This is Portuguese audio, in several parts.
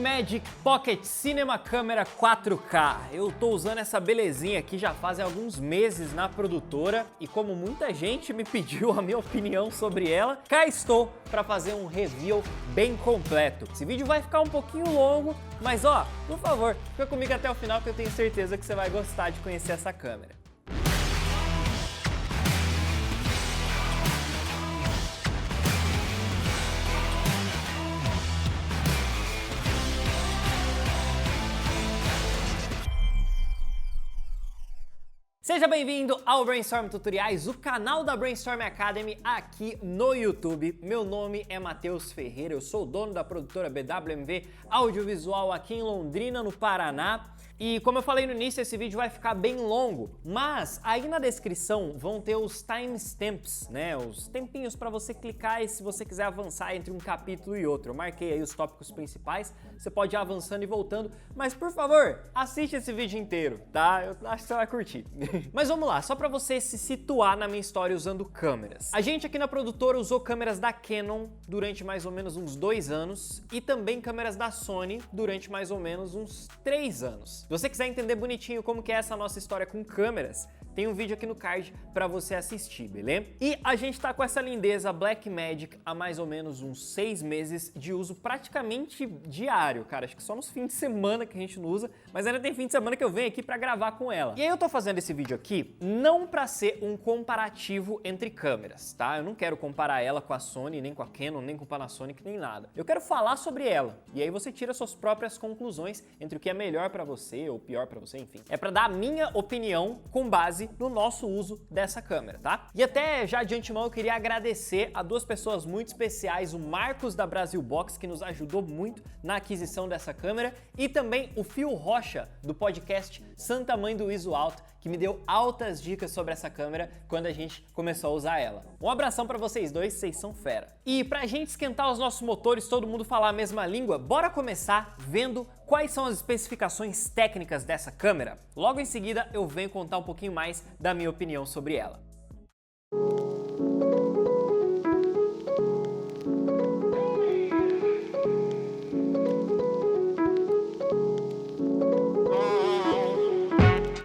Blackmagic Pocket Cinema Camera 4K. Eu tô usando essa belezinha aqui já fazem alguns meses na produtora e como muita gente me pediu a minha opinião sobre ela, cá estou para fazer um review bem completo. Esse vídeo vai ficar um pouquinho longo, mas ó, por favor, fica comigo até o final que eu tenho certeza que você vai gostar de conhecer essa câmera. Seja bem-vindo ao Brainstorm Tutoriais, o canal da Brainstorm Academy aqui no YouTube. Meu nome é Matheus Ferreira, eu sou o dono da produtora BWMV Audiovisual aqui em Londrina, no Paraná. E como eu falei no início, esse vídeo vai ficar bem longo, mas aí na descrição vão ter os timestamps, né? Os tempinhos para você clicar e se você quiser avançar entre um capítulo e outro. Eu marquei aí os tópicos principais, você pode ir avançando e voltando, mas por favor, assiste esse vídeo inteiro, tá? Eu acho que você vai curtir. Mas vamos lá, só para você se situar na minha história usando câmeras. A gente aqui na produtora usou câmeras da Canon durante mais ou menos uns 2 anos e também câmeras da Sony durante mais ou menos uns 3 anos. Se você quiser entender bonitinho como que é essa nossa história com câmeras, tem um vídeo aqui no card para você assistir, beleza? E a gente tá com essa lindeza Blackmagic há mais ou menos uns 6 meses de uso praticamente diário, cara. Acho que só nos fins de semana que a gente não usa, mas ainda tem fim de semana que eu venho aqui para gravar com ela. E aí eu tô fazendo esse vídeo aqui não para ser um comparativo entre câmeras, tá? Eu não quero comparar ela com a Sony, nem com a Canon, nem com o Panasonic, nem nada. Eu quero falar sobre ela. E aí você tira suas próprias conclusões entre o que é melhor para você ou pior para você, enfim. É para dar a minha opinião com base no nosso uso dessa câmera, tá? E até já de antemão eu queria agradecer a 2 pessoas muito especiais, o Marcos da Brasil Box, que nos ajudou muito na aquisição dessa câmera, e também o Fio Rocha, do podcast Santa Mãe do ISO Alto, que me deu altas dicas sobre essa câmera quando a gente começou a usar ela. Um abração pra vocês dois, vocês são fera. E pra gente esquentar os nossos motores, todo mundo falar a mesma língua, bora começar vendo quais são as especificações técnicas dessa câmera. Logo em seguida eu venho contar um pouquinho mais da minha opinião sobre ela.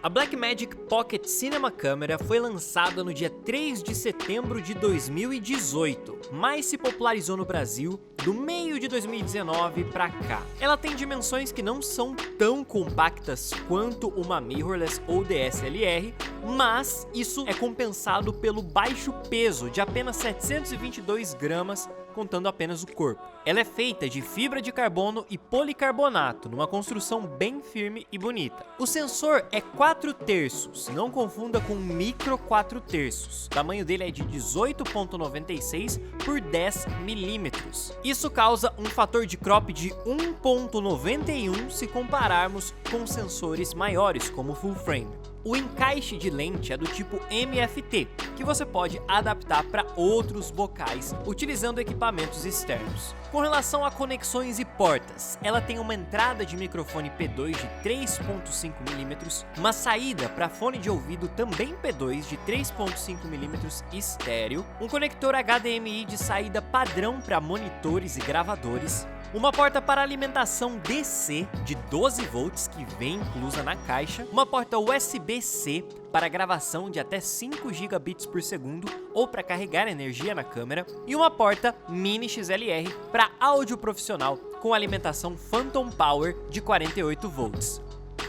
A Blackmagic Pocket Cinema Camera foi lançada no dia 3 de setembro de 2018, mas se popularizou no Brasil do meio de 2019 pra cá. Ela tem dimensões que não são tão compactas quanto uma mirrorless ou DSLR, mas isso é compensado pelo baixo peso de apenas 722 gramas, contando apenas o corpo. Ela é feita de fibra de carbono e policarbonato, numa construção bem firme e bonita. O sensor é 4/3, não confunda com micro 4/3. O tamanho dele é de 18,96 por 10 milímetros. Isso causa um fator de crop de 1,91 se compararmos com sensores maiores, como full frame. O encaixe de lente é do tipo MFT, que você pode adaptar para outros bocais utilizando equipamentos externos. Com relação a conexões e portas, ela tem uma entrada de microfone P2 de 3,5 mm, uma saída para fone de ouvido também P2 de 3,5 mm estéreo, um conector HDMI de saída padrão para monitores e gravadores, uma porta para alimentação DC de 12 volts que vem inclusa na caixa, uma porta USB-C para gravação de até 5 gigabits por segundo ou para carregar energia na câmera e uma porta mini XLR para áudio profissional com alimentação Phantom Power de 48 volts.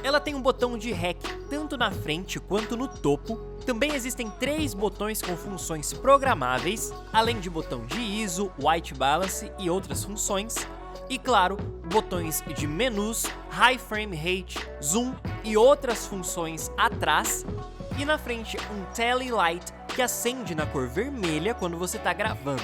Ela tem um botão de REC tanto na frente quanto no topo. Também existem 3 botões com funções programáveis, além de botão de ISO, White Balance e outras funções. E claro, botões de menus, High Frame Rate, Zoom e outras funções atrás. E na frente um Tele Light que acende na cor vermelha quando você está gravando.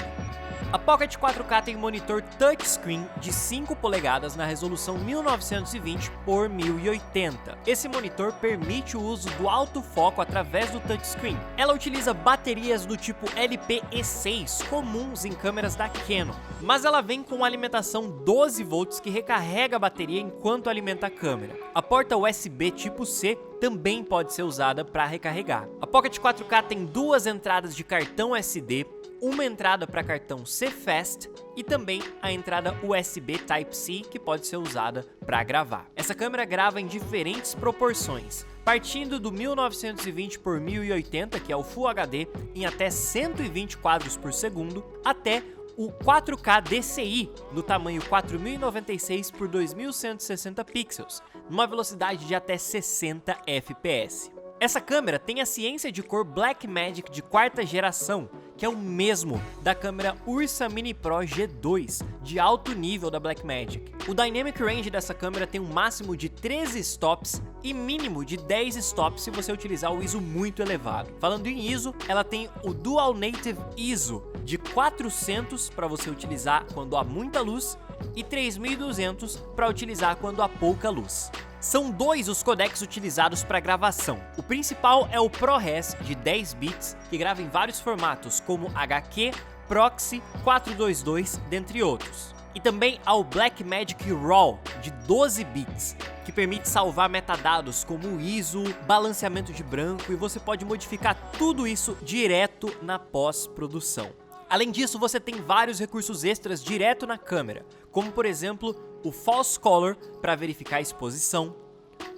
A Pocket 4K tem um monitor touchscreen de 5 polegadas na resolução 1920 por 1080. Esse monitor permite o uso do alto foco através do touchscreen. Ela utiliza baterias do tipo LP-E6 comuns em câmeras da Canon, mas ela vem com alimentação 12 volts que recarrega a bateria enquanto alimenta a câmera. A porta USB tipo C também pode ser usada para recarregar. A Pocket 4K tem 2 entradas de cartão SD, uma entrada para cartão CFast e também a entrada USB Type-C, que pode ser usada para gravar. Essa câmera grava em diferentes proporções, partindo do 1920 por 1080, que é o Full HD, em até 120 quadros por segundo, até o 4K DCI, no tamanho 4096 por 2160 pixels, numa velocidade de até 60 fps. Essa câmera tem a ciência de cor Blackmagic de 4ª geração, que é o mesmo da câmera Ursa Mini Pro G2, de alto nível da Blackmagic. O Dynamic Range dessa câmera tem um máximo de 13 stops e mínimo de 10 stops se você utilizar o ISO muito elevado. Falando em ISO, ela tem o Dual Native ISO de 400 para você utilizar quando há muita luz e 3200 para utilizar quando há pouca luz. São 2 os codecs utilizados para gravação. O principal é o ProRes de 10 bits, que grava em vários formatos como HQ, Proxy, 422, dentre outros. E também há o Blackmagic RAW de 12 bits, que permite salvar metadados como ISO, balanceamento de branco, e você pode modificar tudo isso direto na pós-produção. Além disso, você tem vários recursos extras direto na câmera, como por exemplo o False Color para verificar a exposição,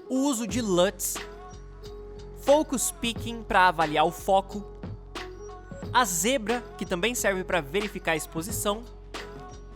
o uso de LUTs, Focus Peaking para avaliar o foco, a Zebra, que também serve para verificar a exposição,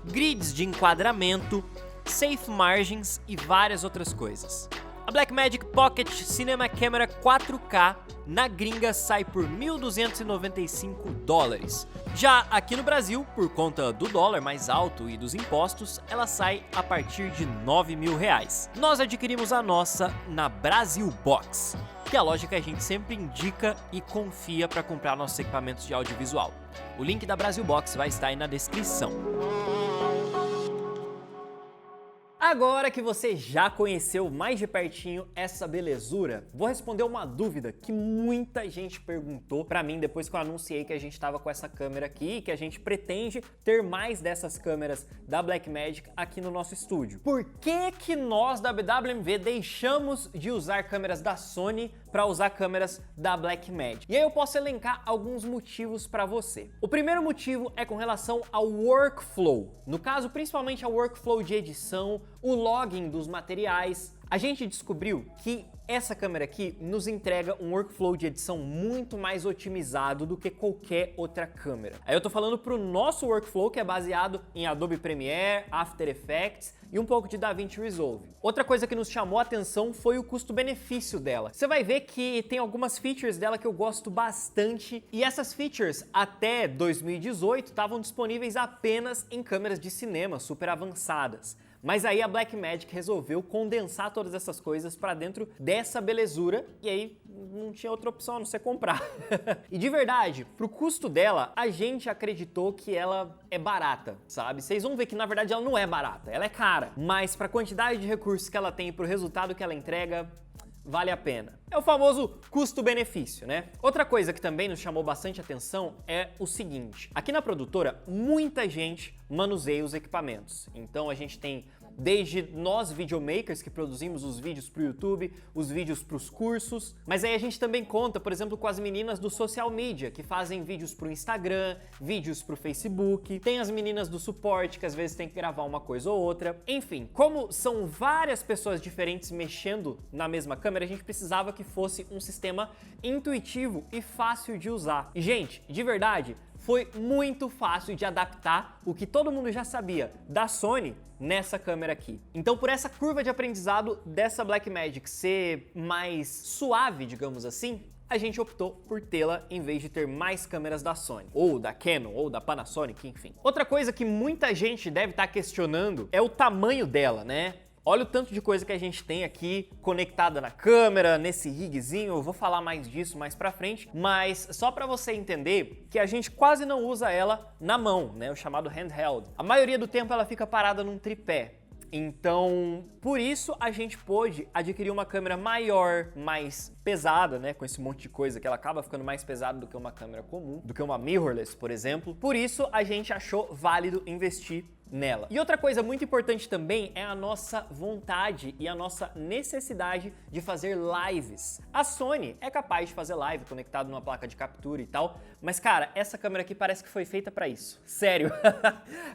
grids de enquadramento, Safe Margins e várias outras coisas. A Blackmagic Pocket Cinema Camera 4K na gringa sai por $1.295. Já aqui no Brasil, por conta do dólar mais alto e dos impostos, ela sai a partir de R$9.000. Nós adquirimos a nossa na Brasil Box, que é a loja que a gente sempre indica e confia para comprar nossos equipamentos de audiovisual. O link da Brasil Box vai estar aí na descrição. Agora que você já conheceu mais de pertinho essa belezura, vou responder uma dúvida que muita gente perguntou pra mim depois que eu anunciei que a gente tava com essa câmera aqui e que a gente pretende ter mais dessas câmeras da Blackmagic aqui no nosso estúdio. Por que nós da BWMV deixamos de usar câmeras da Sony para usar câmeras da Blackmagic? E aí eu posso elencar alguns motivos para você. O primeiro motivo é com relação ao workflow. No caso, principalmente ao workflow de edição, o logging dos materiais. A gente descobriu que essa câmera aqui nos entrega um workflow de edição muito mais otimizado do que qualquer outra câmera. Aí eu tô falando pro nosso workflow, que é baseado em Adobe Premiere, After Effects e um pouco de DaVinci Resolve. Outra coisa que nos chamou a atenção foi o custo-benefício dela. Você vai ver que tem algumas features dela que eu gosto bastante, e essas features até 2018 estavam disponíveis apenas em câmeras de cinema super avançadas. Mas aí a Blackmagic resolveu condensar todas essas coisas para dentro dessa belezura, e aí não tinha outra opção a não ser comprar. E de verdade, pro custo dela, a gente acreditou que ela é barata, sabe? Vocês vão ver que na verdade ela não é barata, ela é cara. Mas pra quantidade de recursos que ela tem e pro resultado que ela entrega, vale a pena. É o famoso custo-benefício, né? Outra coisa que também nos chamou bastante atenção é o seguinte: aqui na produtora, muita gente manuseia os equipamentos. Então a gente tem desde nós videomakers que produzimos os vídeos para o YouTube, os vídeos para os cursos, mas aí a gente também conta, por exemplo, com as meninas do social media, que fazem vídeos para o Instagram, vídeos para o Facebook, tem as meninas do suporte, que às vezes tem que gravar uma coisa ou outra. Enfim, como são várias pessoas diferentes mexendo na mesma câmera, a gente precisava que fosse um sistema intuitivo e fácil de usar. E, gente, de verdade, foi muito fácil de adaptar o que todo mundo já sabia da Sony nessa câmera aqui. Então, por essa curva de aprendizado dessa Blackmagic ser mais suave, digamos assim, a gente optou por tê-la em vez de ter mais câmeras da Sony, ou da Canon, ou da Panasonic, enfim. Outra coisa que muita gente deve estar questionando é o tamanho dela, né? Olha o tanto de coisa que a gente tem aqui conectada na câmera, nesse rigzinho, eu vou falar mais disso mais pra frente, mas só pra você entender que a gente quase não usa ela na mão, né, o chamado handheld. A maioria do tempo ela fica parada num tripé. Então, por isso a gente pôde adquirir uma câmera maior, mais pesada, né, com esse monte de coisa que ela acaba ficando mais pesada do que uma câmera comum, do que uma mirrorless, por exemplo. Por isso a gente achou válido investir nela. E outra coisa muito importante também é a nossa vontade e a nossa necessidade de fazer lives. A Sony é capaz de fazer live conectado numa placa de captura e tal, mas cara, essa câmera aqui parece que foi feita para isso. Sério.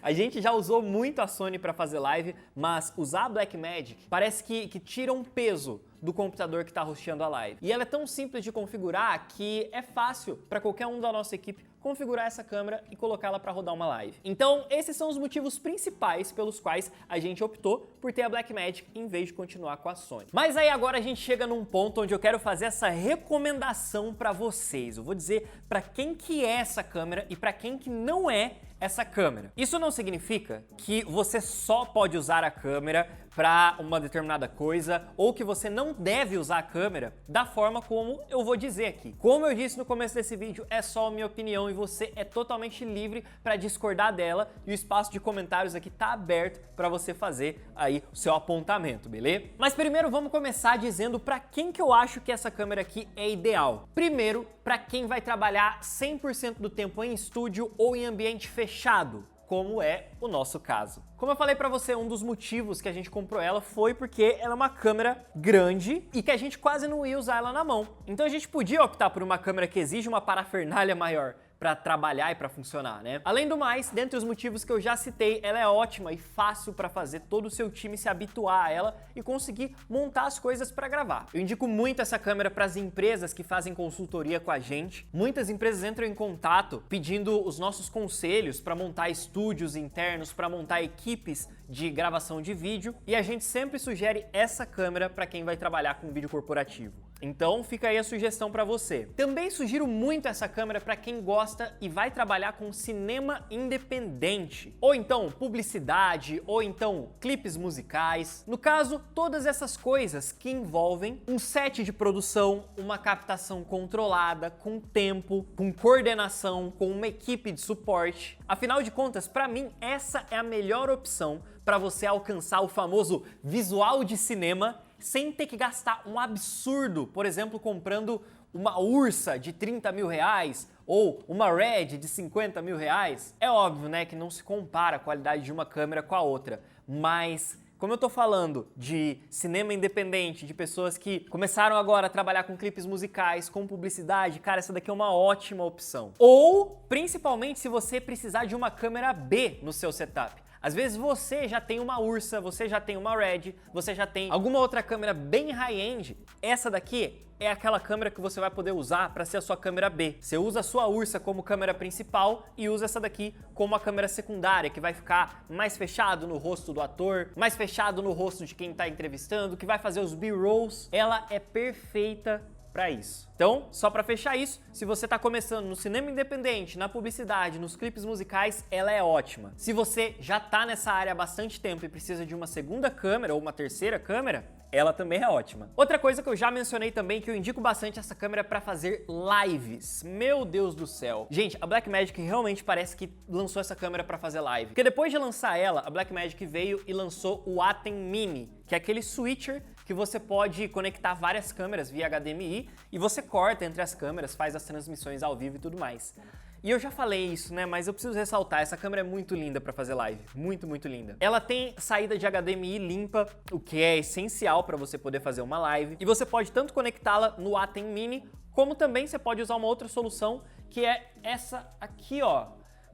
A gente já usou muito a Sony para fazer live, mas usar a Blackmagic parece que tira um peso do computador que está hosteando a live. E ela é tão simples de configurar que é fácil para qualquer um da nossa equipe configurar essa câmera e colocá-la para rodar uma live. Então, esses são os motivos principais pelos quais a gente optou por ter a Blackmagic em vez de continuar com a Sony. Mas aí agora a gente chega num ponto onde eu quero fazer essa recomendação para vocês. Eu vou dizer para quem que é essa câmera e para quem que não é essa câmera. Isso não significa que você só pode usar a câmera para uma determinada coisa ou que você não deve usar a câmera da forma como eu vou dizer aqui. Como eu disse no começo desse vídeo, é só a minha opinião e você é totalmente livre para discordar dela e o espaço de comentários aqui tá aberto para você fazer aí o seu apontamento, beleza? Mas primeiro vamos começar dizendo para quem que eu acho que essa câmera aqui é ideal. Primeiro, para quem vai trabalhar 100% do tempo em estúdio ou em ambiente fechado, como é o nosso caso. Como eu falei pra você, um dos motivos que a gente comprou ela foi porque ela é uma câmera grande e que a gente quase não ia usar ela na mão. Então a gente podia optar por uma câmera que exige uma parafernália maior para trabalhar e para funcionar, né? Além do mais, dentre os motivos que eu já citei, ela é ótima e fácil para fazer todo o seu time se habituar a ela e conseguir montar as coisas para gravar. Eu indico muito essa câmera para as empresas que fazem consultoria com a gente. Muitas empresas entram em contato pedindo os nossos conselhos para montar estúdios internos, para montar equipes de gravação de vídeo, e a gente sempre sugere essa câmera para quem vai trabalhar com vídeo corporativo. Então fica aí a sugestão para você. Também sugiro muito essa câmera para quem gosta e vai trabalhar com cinema independente, ou então publicidade, ou então clipes musicais. No caso, todas essas coisas que envolvem um set de produção, uma captação controlada, com tempo, com coordenação, com uma equipe de suporte. Afinal de contas, para mim, essa é a melhor opção para você alcançar o famoso visual de cinema sem ter que gastar um absurdo, por exemplo, comprando uma Ursa de 30 mil reais ou uma Red de 50 mil reais. É óbvio, né, que não se compara a qualidade de uma câmera com a outra, mas como eu tô falando de cinema independente, de pessoas que começaram agora a trabalhar com clipes musicais, com publicidade, cara, essa daqui é uma ótima opção. Ou, principalmente, se você precisar de uma câmera B no seu setup. Às vezes você já tem uma Ursa, você já tem uma Red, você já tem alguma outra câmera bem high-end. Essa daqui é aquela câmera que você vai poder usar para ser a sua câmera B. Você usa a sua Ursa como câmera principal e usa essa daqui como a câmera secundária, que vai ficar mais fechado no rosto do ator, mais fechado no rosto de quem está entrevistando, que vai fazer os B-rolls. Ela é perfeita para isso. Então, só para fechar isso, se você está começando no cinema independente, na publicidade, nos clipes musicais, ela é ótima. Se você já está nessa área há bastante tempo e precisa de uma segunda câmera ou uma terceira câmera, ela também é ótima. Outra coisa que eu já mencionei também, que eu indico bastante essa câmera para fazer lives. Meu Deus do céu. Gente, a Blackmagic realmente parece que lançou essa câmera para fazer live. Porque depois de lançar ela, a Blackmagic veio e lançou o Atem Mini, que é aquele switcher que você pode conectar várias câmeras via HDMI e você corta entre as câmeras, faz as transmissões ao vivo e tudo mais. E eu já falei isso, né, mas eu preciso ressaltar, essa câmera é muito linda para fazer live, muito, muito linda. Ela tem saída de HDMI limpa, o que é essencial para você poder fazer uma live, e você pode tanto conectá-la no Atem Mini, como também você pode usar uma outra solução, que é essa aqui, ó,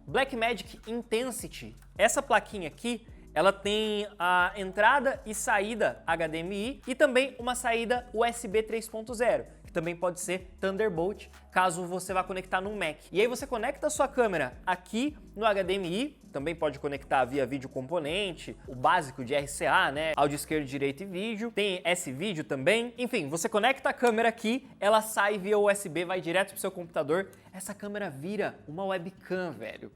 Blackmagic Intensity. Essa plaquinha aqui, ela tem a entrada e saída HDMI e também uma saída USB 3.0, que também pode ser Thunderbolt, caso você vá conectar no Mac. E aí você conecta a sua câmera aqui no HDMI, também pode conectar via vídeo componente, o básico de RCA, né? Áudio esquerdo, direito e vídeo. Tem S-Vídeo também. Enfim, você conecta a câmera aqui, ela sai via USB, vai direto pro seu computador. Essa câmera vira uma webcam, velho.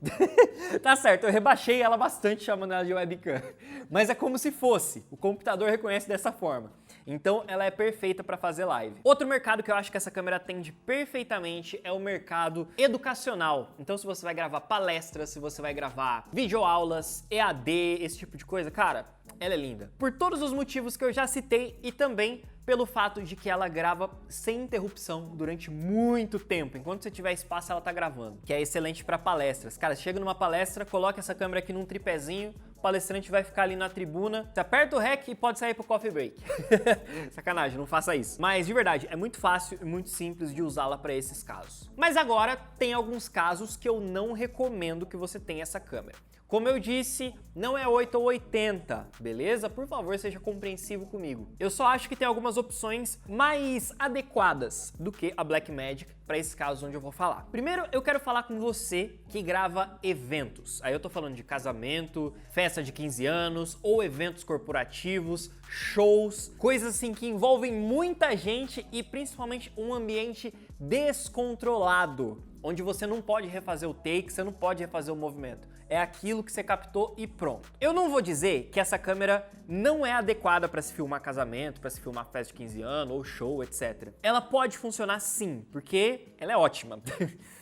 Tá certo, eu rebaixei ela bastante chamando ela de webcam. Mas é como se fosse. O computador reconhece dessa forma. Então ela é perfeita para fazer live. Outro mercado que eu acho que essa câmera atende perfeitamente é o mercado educacional. Então se você vai gravar palestras, se você vai gravar videoaulas, EAD, esse tipo de coisa, cara, ela é linda. Por todos os motivos que eu já citei e também pelo fato de que ela grava sem interrupção durante muito tempo. Enquanto você tiver espaço, ela tá gravando, que é excelente para palestras. Cara, chega numa palestra, coloca essa câmera aqui num tripézinho, o palestrante vai ficar ali na tribuna, você aperta o REC e pode sair pro coffee break. Sacanagem, não faça isso. Mas de verdade, é muito fácil e muito simples de usá-la para esses casos. Mas agora tem alguns casos que eu não recomendo que você tenha essa câmera. Como eu disse, não é 8 ou 80, beleza? Por favor, seja compreensivo comigo. Eu só acho que tem algumas opções mais adequadas do que a Blackmagic para esses casos onde eu vou falar. Primeiro, eu quero falar com você que grava eventos. Aí eu tô falando de casamento, festa de 15 anos ou eventos corporativos, shows, coisas assim que envolvem muita gente e principalmente um ambiente descontrolado, onde você não pode refazer o take, você não pode refazer o movimento. É aquilo que você captou e pronto. Eu não vou dizer que essa câmera não é adequada para se filmar casamento, para se filmar festa de 15 anos ou show, etc. Ela pode funcionar sim, porque ela é ótima.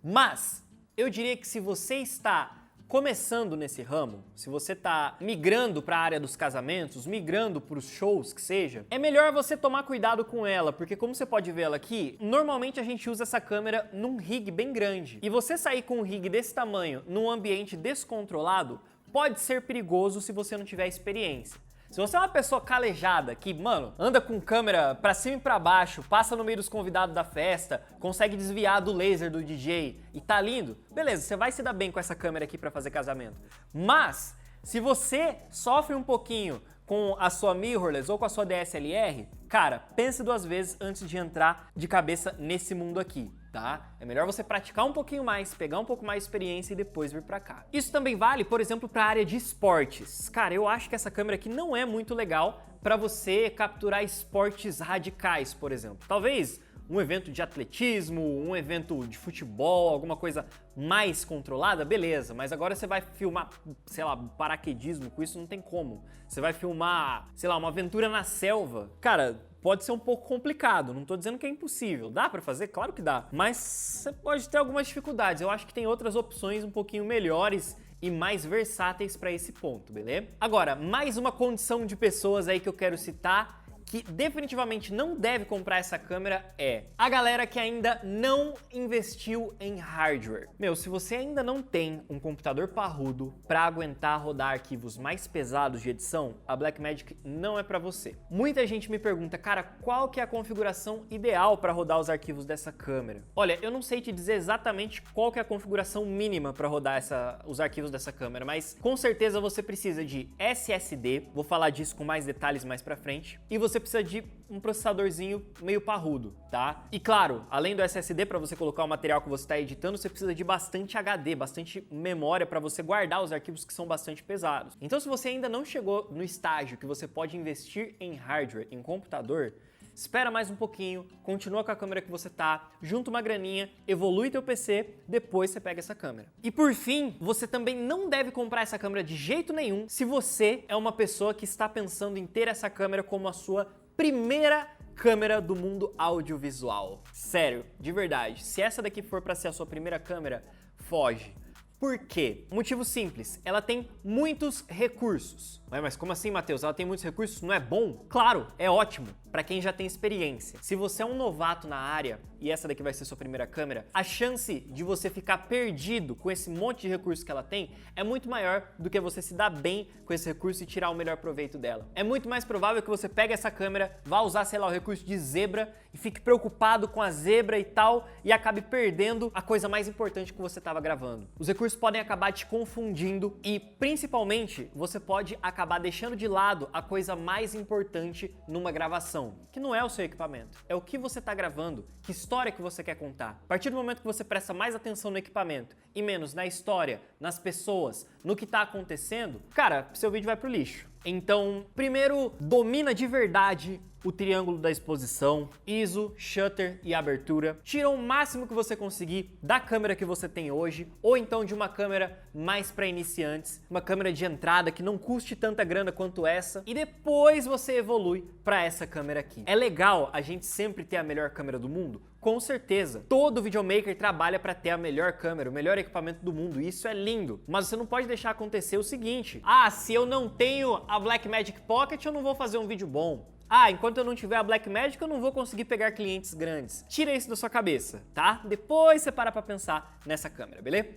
Mas eu diria que se você está começando nesse ramo, se você está migrando para a área dos casamentos, migrando para os shows que seja, é melhor você tomar cuidado com ela, porque como você pode ver ela aqui, normalmente a gente usa essa câmera num rig bem grande. E você sair com um rig desse tamanho num ambiente descontrolado pode ser perigoso se você não tiver experiência. Se você é uma pessoa calejada que, mano, anda com câmera pra cima e pra baixo, passa no meio dos convidados da festa, consegue desviar do laser do DJ e tá lindo, beleza, você vai se dar bem com essa câmera aqui pra fazer casamento. Mas, se você sofre um pouquinho com a sua mirrorless ou com a sua DSLR, cara, pense duas vezes antes de entrar de cabeça nesse mundo aqui, tá? É melhor você praticar um pouquinho mais, pegar um pouco mais de experiência e depois vir pra cá. Isso também vale, por exemplo, pra área de esportes. Cara, eu acho que essa câmera aqui não é muito legal pra você capturar esportes radicais, por exemplo. Talvez um evento de atletismo, um evento de futebol, alguma coisa mais controlada, beleza, mas agora você vai filmar, sei lá, paraquedismo, com isso não tem como. Você vai filmar, sei lá, uma aventura na selva. Cara, pode ser um pouco complicado, não tô dizendo que é impossível. Dá pra fazer? Claro que dá, mas você pode ter algumas dificuldades. Eu acho que tem outras opções um pouquinho melhores e mais versáteis para esse ponto, beleza? Agora, mais uma condição de pessoas aí que eu quero citar que definitivamente não deve comprar essa câmera é a galera que ainda não investiu em hardware. Meu, se você ainda não tem um computador parrudo para aguentar rodar arquivos mais pesados de edição, a Blackmagic não é para você. Muita gente me pergunta, cara, qual que é a configuração ideal para rodar os arquivos dessa câmera? Olha, eu não sei te dizer exatamente qual que é a configuração mínima para rodar os arquivos dessa câmera, mas com certeza você precisa de SSD, vou falar disso com mais detalhes mais para frente, e você precisa de um processadorzinho meio parrudo, tá? E claro, além do SSD para você colocar o material que você está editando, você precisa de bastante HD, bastante memória para você guardar os arquivos que são bastante pesados. Então, se você ainda não chegou no estágio que você pode investir em hardware, em computador, espera mais um pouquinho, continua com a câmera que você tá, junta uma graninha, evolui teu PC, depois você pega essa câmera. E por fim, você também não deve comprar essa câmera de jeito nenhum se você é uma pessoa que está pensando em ter essa câmera como a sua primeira câmera do mundo audiovisual. Sério, de verdade, se essa daqui for para ser a sua primeira câmera, foge. Por quê? Motivo simples, ela tem muitos recursos. Mas como assim, Matheus? Ela tem muitos recursos, não é bom? Claro, é ótimo, para quem já tem experiência. Se você é um novato na área, e essa daqui vai ser sua primeira câmera, a chance de você ficar perdido com esse monte de recursos que ela tem é muito maior do que você se dar bem com esse recurso e tirar o melhor proveito dela. É muito mais provável que você pegue essa câmera, vá usar, sei lá, o recurso de zebra e fique preocupado com a zebra e tal, e acabe perdendo a coisa mais importante que você estava gravando. Os recursos podem acabar te confundindo e, principalmente, você pode acabar deixando de lado a coisa mais importante numa gravação, que não é o seu equipamento, é o que você está gravando, que história que você quer contar. A partir do momento que você presta mais atenção no equipamento e menos na história, nas pessoas, no que está acontecendo, cara, seu vídeo vai pro lixo. Então, primeiro, domina de verdade o triângulo da exposição, ISO, shutter e abertura. Tira o máximo que você conseguir da câmera que você tem hoje, ou então de uma câmera mais para iniciantes, uma câmera de entrada que não custe tanta grana quanto essa, e depois você evolui para essa câmera aqui. É legal a gente sempre ter a melhor câmera do mundo? Com certeza. Todo videomaker trabalha para ter a melhor câmera, o melhor equipamento do mundo, e isso é lindo. Mas você não pode deixar acontecer o seguinte: ah, se eu não tenho a Blackmagic Pocket, eu não vou fazer um vídeo bom. Ah, enquanto eu não tiver a Blackmagic, eu não vou conseguir pegar clientes grandes. Tira isso da sua cabeça, tá? Depois você para pra pensar nessa câmera, beleza?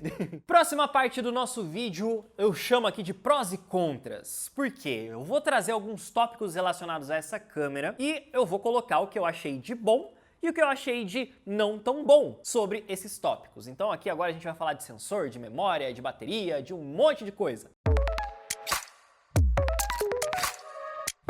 Próxima parte do nosso vídeo, eu chamo aqui de prós e contras. Por quê? Eu vou trazer alguns tópicos relacionados a essa câmera e eu vou colocar o que eu achei de bom e o que eu achei de não tão bom sobre esses tópicos. Então aqui agora a gente vai falar de sensor, de memória, de bateria, de um monte de coisa.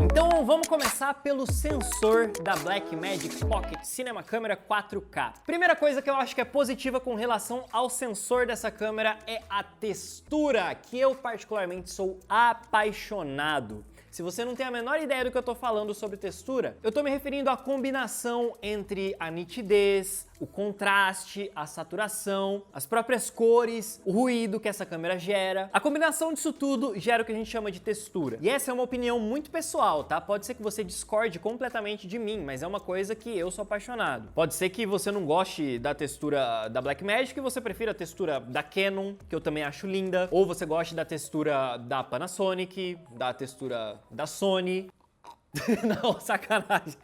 Então vamos começar pelo sensor da Blackmagic Pocket Cinema Camera 4K. Primeira coisa que eu acho que é positiva com relação ao sensor dessa câmera é a textura, que eu particularmente sou apaixonado. Se você não tem a menor ideia do que eu tô falando sobre textura, eu tô me referindo à combinação entre a nitidez, o contraste, a saturação, as próprias cores, o ruído que essa câmera gera. A combinação disso tudo gera o que a gente chama de textura. E essa é uma opinião muito pessoal, tá? Pode ser que você discorde completamente de mim, mas é uma coisa que eu sou apaixonado. Pode ser que você não goste da textura da Blackmagic e você prefira a textura da Canon, que eu também acho linda, ou você goste da textura da Panasonic, da textura da Sony. Não, sacanagem.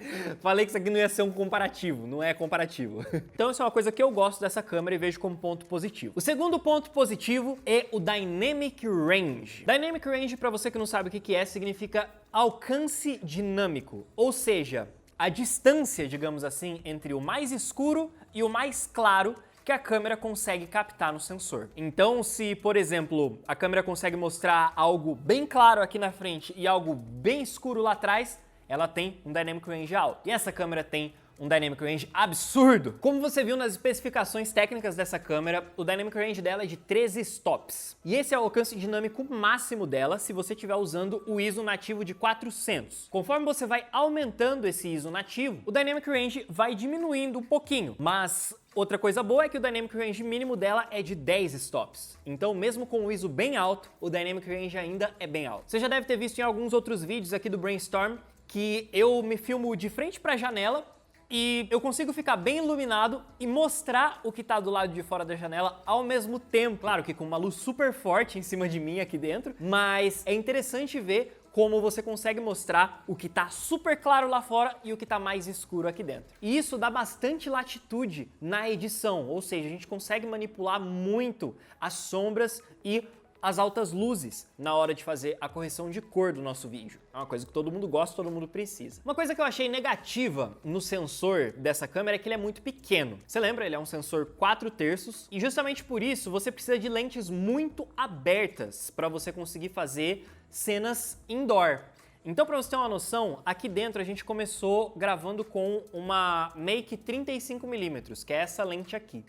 Falei que isso aqui não ia ser um comparativo, não é comparativo. Então isso é uma coisa que eu gosto dessa câmera e vejo como ponto positivo. O segundo ponto positivo é o Dynamic Range. Dynamic Range, para você que não sabe o que é, significa alcance dinâmico, ou seja, a distância, digamos assim, entre o mais escuro e o mais claro que a câmera consegue captar no sensor. Então, se, por exemplo, a câmera consegue mostrar algo bem claro aqui na frente e algo bem escuro lá atrás, ela tem um Dynamic Range alto. E essa câmera tem um Dynamic Range absurdo. Como você viu nas especificações técnicas dessa câmera, o Dynamic Range dela é de 13 stops. E esse é o alcance dinâmico máximo dela se você estiver usando o ISO nativo de 400. Conforme você vai aumentando esse ISO nativo, o Dynamic Range vai diminuindo um pouquinho, mas outra coisa boa é que o Dynamic Range mínimo dela é de 10 stops. Então, mesmo com o ISO bem alto, o Dynamic Range ainda é bem alto. Você já deve ter visto em alguns outros vídeos aqui do Brainstorm que eu me filmo de frente para a janela e eu consigo ficar bem iluminado e mostrar o que está do lado de fora da janela ao mesmo tempo. Claro que com uma luz super forte em cima de mim aqui dentro, mas é interessante ver como você consegue mostrar o que está super claro lá fora e o que está mais escuro aqui dentro. E isso dá bastante latitude na edição, ou seja, a gente consegue manipular muito as sombras e as altas luzes na hora de fazer a correção de cor do nosso vídeo. É uma coisa que todo mundo gosta, todo mundo precisa. Uma coisa que eu achei negativa no sensor dessa câmera é que ele é muito pequeno. Você lembra? Ele é um sensor 4/3 e justamente por isso você precisa de lentes muito abertas para você conseguir fazer cenas indoor. Então, para você ter uma noção, aqui dentro a gente começou gravando com uma Make 35mm, que é essa lente aqui.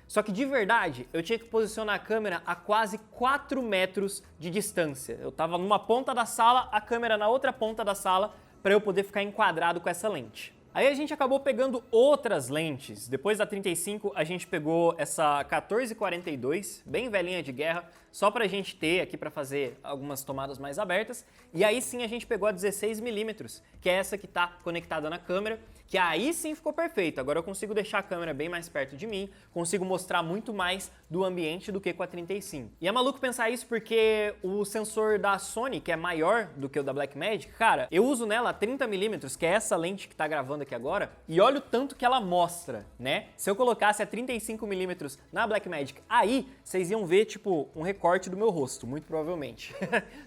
Só que de verdade, eu tinha que posicionar a câmera a quase 4 metros de distância. Eu tava numa ponta da sala, a câmera na outra ponta da sala, para eu poder ficar enquadrado com essa lente. Aí a gente acabou pegando outras lentes. Depois da 35, a gente pegou essa 1442, bem velhinha de guerra, só pra gente ter aqui pra fazer algumas tomadas mais abertas. E aí sim a gente pegou a 16mm, que é essa que tá conectada na câmera, que aí sim ficou perfeito. Agora eu consigo deixar a câmera bem mais perto de mim, consigo mostrar muito mais do ambiente do que com a 35. E é maluco pensar isso porque o sensor da Sony, que é maior do que o da Blackmagic, cara, eu uso nela a 30mm, que é essa lente que tá gravando aqui agora, e olha o tanto que ela mostra, né? Se eu colocasse a 35mm na Blackmagic aí, vocês iam ver, tipo, um recorte do meu rosto, muito provavelmente.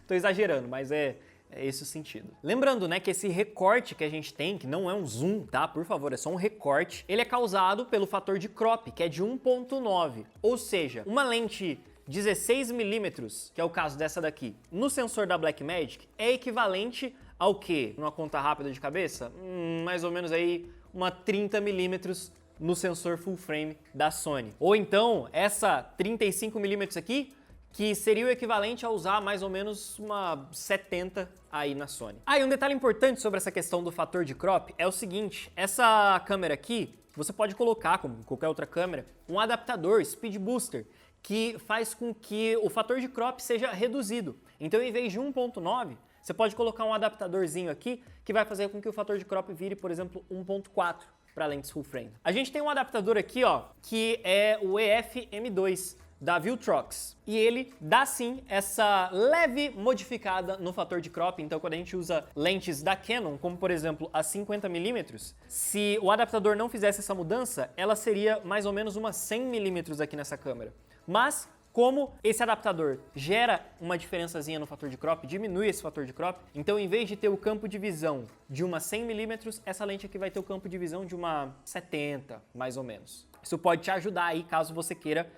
Tô exagerando, mas é esse o sentido. Lembrando, né, que esse recorte que a gente tem, que não é um zoom, tá? Por favor, é só um recorte. Ele é causado pelo fator de crop, que é de 1.9. Ou seja, uma lente 16mm, que é o caso dessa daqui, no sensor da Blackmagic, é equivalente ao quê? Numa conta rápida de cabeça? Mais ou menos aí uma 30mm no sensor full frame da Sony. Ou então, essa 35mm aqui, que seria o equivalente a usar mais ou menos uma 70 aí na Sony. E um detalhe importante sobre essa questão do fator de crop é o seguinte, essa câmera aqui, você pode colocar, como qualquer outra câmera, um adaptador Speed Booster, que faz com que o fator de crop seja reduzido. Então, em vez de 1.9, você pode colocar um adaptadorzinho aqui, que vai fazer com que o fator de crop vire, por exemplo, 1.4 para lentes full frame. A gente tem um adaptador aqui, ó, que é o EF-M2, da Viltrox. E ele dá sim essa leve modificada no fator de crop, então quando a gente usa lentes da Canon, como por exemplo a 50mm, se o adaptador não fizesse essa mudança, ela seria mais ou menos umas 100mm aqui nessa câmera. Mas como esse adaptador gera uma diferençazinha no fator de crop, diminui esse fator de crop, então em vez de ter o campo de visão de uma 100mm, essa lente aqui vai ter o campo de visão de uma 70, mais ou menos. Isso pode te ajudar aí caso você queira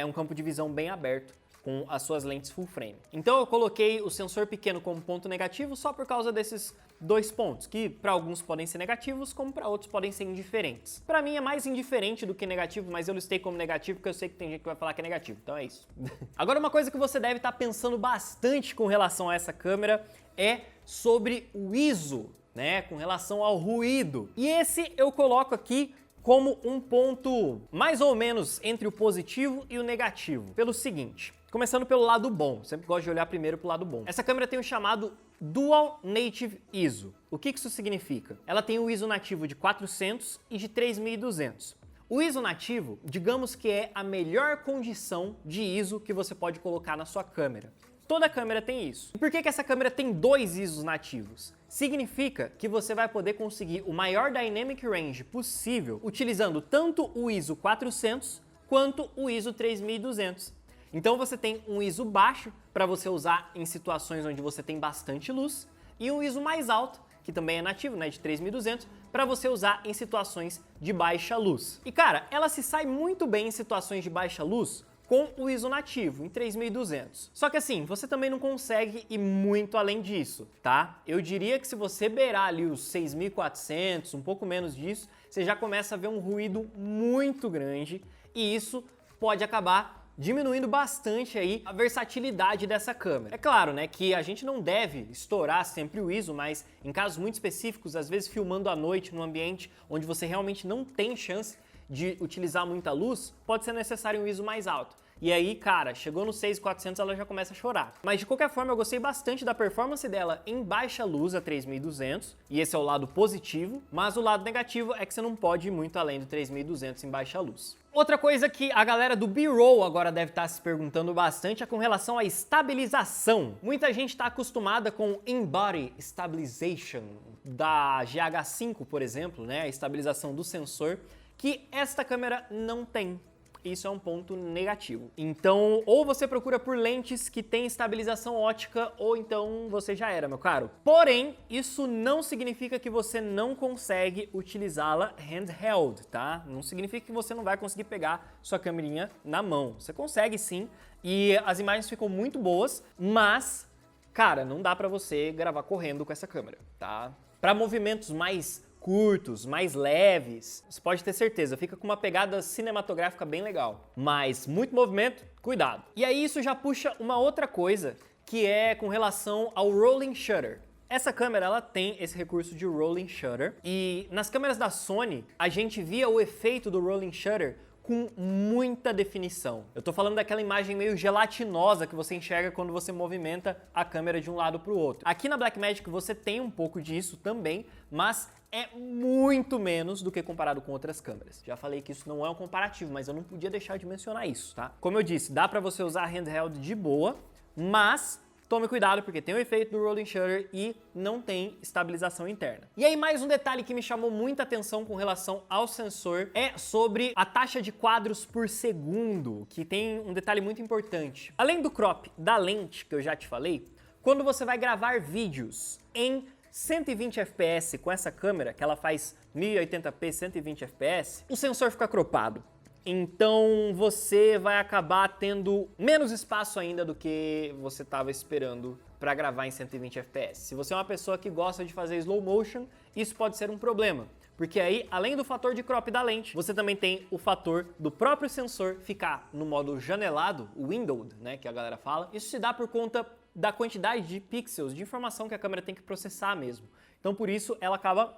um campo de visão bem aberto com as suas lentes full frame. Então eu coloquei o sensor pequeno como ponto negativo só por causa desses dois pontos, que para alguns podem ser negativos, como para outros podem ser indiferentes. Para mim é mais indiferente do que negativo, mas eu listei como negativo porque eu sei que tem gente que vai falar que é negativo, então é isso. Agora uma coisa que você deve estar pensando bastante com relação a essa câmera é sobre o ISO, né, com relação ao ruído. E esse eu coloco aqui como um ponto mais ou menos entre o positivo e o negativo, pelo seguinte. Começando pelo lado bom, sempre gosto de olhar primeiro pro lado bom. Essa câmera tem o chamado Dual Native ISO. O que isso significa? Ela tem o ISO nativo de 400 e de 3200. O ISO nativo, digamos que é a melhor condição de ISO que você pode colocar na sua câmera. Toda câmera tem isso. E por que essa câmera tem dois ISOs nativos? Significa que você vai poder conseguir o maior Dynamic Range possível utilizando tanto o ISO 400 quanto o ISO 3200. Então você tem um ISO baixo para você usar em situações onde você tem bastante luz e um ISO mais alto, que também é nativo, né, de 3200, para você usar em situações de baixa luz. E cara, ela se sai muito bem em situações de baixa luz com o ISO nativo, em 3200. Só que assim, você também não consegue ir muito além disso, tá? Eu diria que se você beirar ali os 6400, um pouco menos disso, você já começa a ver um ruído muito grande e isso pode acabar diminuindo bastante aí a versatilidade dessa câmera. É claro, né, que a gente não deve estourar sempre o ISO, mas em casos muito específicos, às vezes filmando à noite num ambiente onde você realmente não tem chance de utilizar muita luz, pode ser necessário um ISO mais alto. E aí, cara, chegou no 6400 ela já começa a chorar. Mas de qualquer forma, eu gostei bastante da performance dela em baixa luz a 3200, e esse é o lado positivo, mas o lado negativo é que você não pode ir muito além do 3200 em baixa luz. Outra coisa que a galera do B-roll agora deve estar se perguntando bastante é com relação à estabilização. Muita gente está acostumada com In-Body Stabilization da GH5, por exemplo, né, a estabilização do sensor, que esta câmera não tem. Isso é um ponto negativo. Então, ou você procura por lentes que têm estabilização ótica, ou então você já era, meu caro. Porém, isso não significa que você não consegue utilizá-la handheld, tá? Não significa que você não vai conseguir pegar sua câmerinha na mão. Você consegue sim, e as imagens ficam muito boas, mas, cara, não dá pra você gravar correndo com essa câmera, tá? Para movimentos mais curtos, mais leves, você pode ter certeza, fica com uma pegada cinematográfica bem legal. Mas muito movimento, cuidado. E aí isso já puxa uma outra coisa, que é com relação ao rolling shutter. Essa câmera, ela tem esse recurso de rolling shutter, e nas câmeras da Sony, a gente via o efeito do rolling shutter com muita definição. Eu tô falando daquela imagem meio gelatinosa que você enxerga quando você movimenta a câmera de um lado para o outro. Aqui na Blackmagic você tem um pouco disso também, mas é muito menos do que comparado com outras câmeras. Já falei que isso não é um comparativo, mas eu não podia deixar de mencionar isso, tá? Como eu disse, dá pra você usar handheld de boa, mas tome cuidado porque tem o efeito do rolling shutter e não tem estabilização interna. E aí mais um detalhe que me chamou muita atenção com relação ao sensor é sobre a taxa de quadros por segundo, que tem um detalhe muito importante. Além do crop da lente que eu já te falei, quando você vai gravar vídeos em 120 fps com essa câmera, que ela faz 1080p 120 fps, o sensor fica cropado. Então você vai acabar tendo menos espaço ainda do que você estava esperando para gravar em 120 fps. Se você é uma pessoa que gosta de fazer slow motion, isso pode ser um problema. Porque aí, além do fator de crop da lente, você também tem o fator do próprio sensor ficar no modo janelado, windowed, né, que a galera fala. Isso se dá por conta da quantidade de pixels, de informação que a câmera tem que processar mesmo. Então por isso ela acaba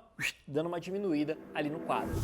dando uma diminuída ali no quadro.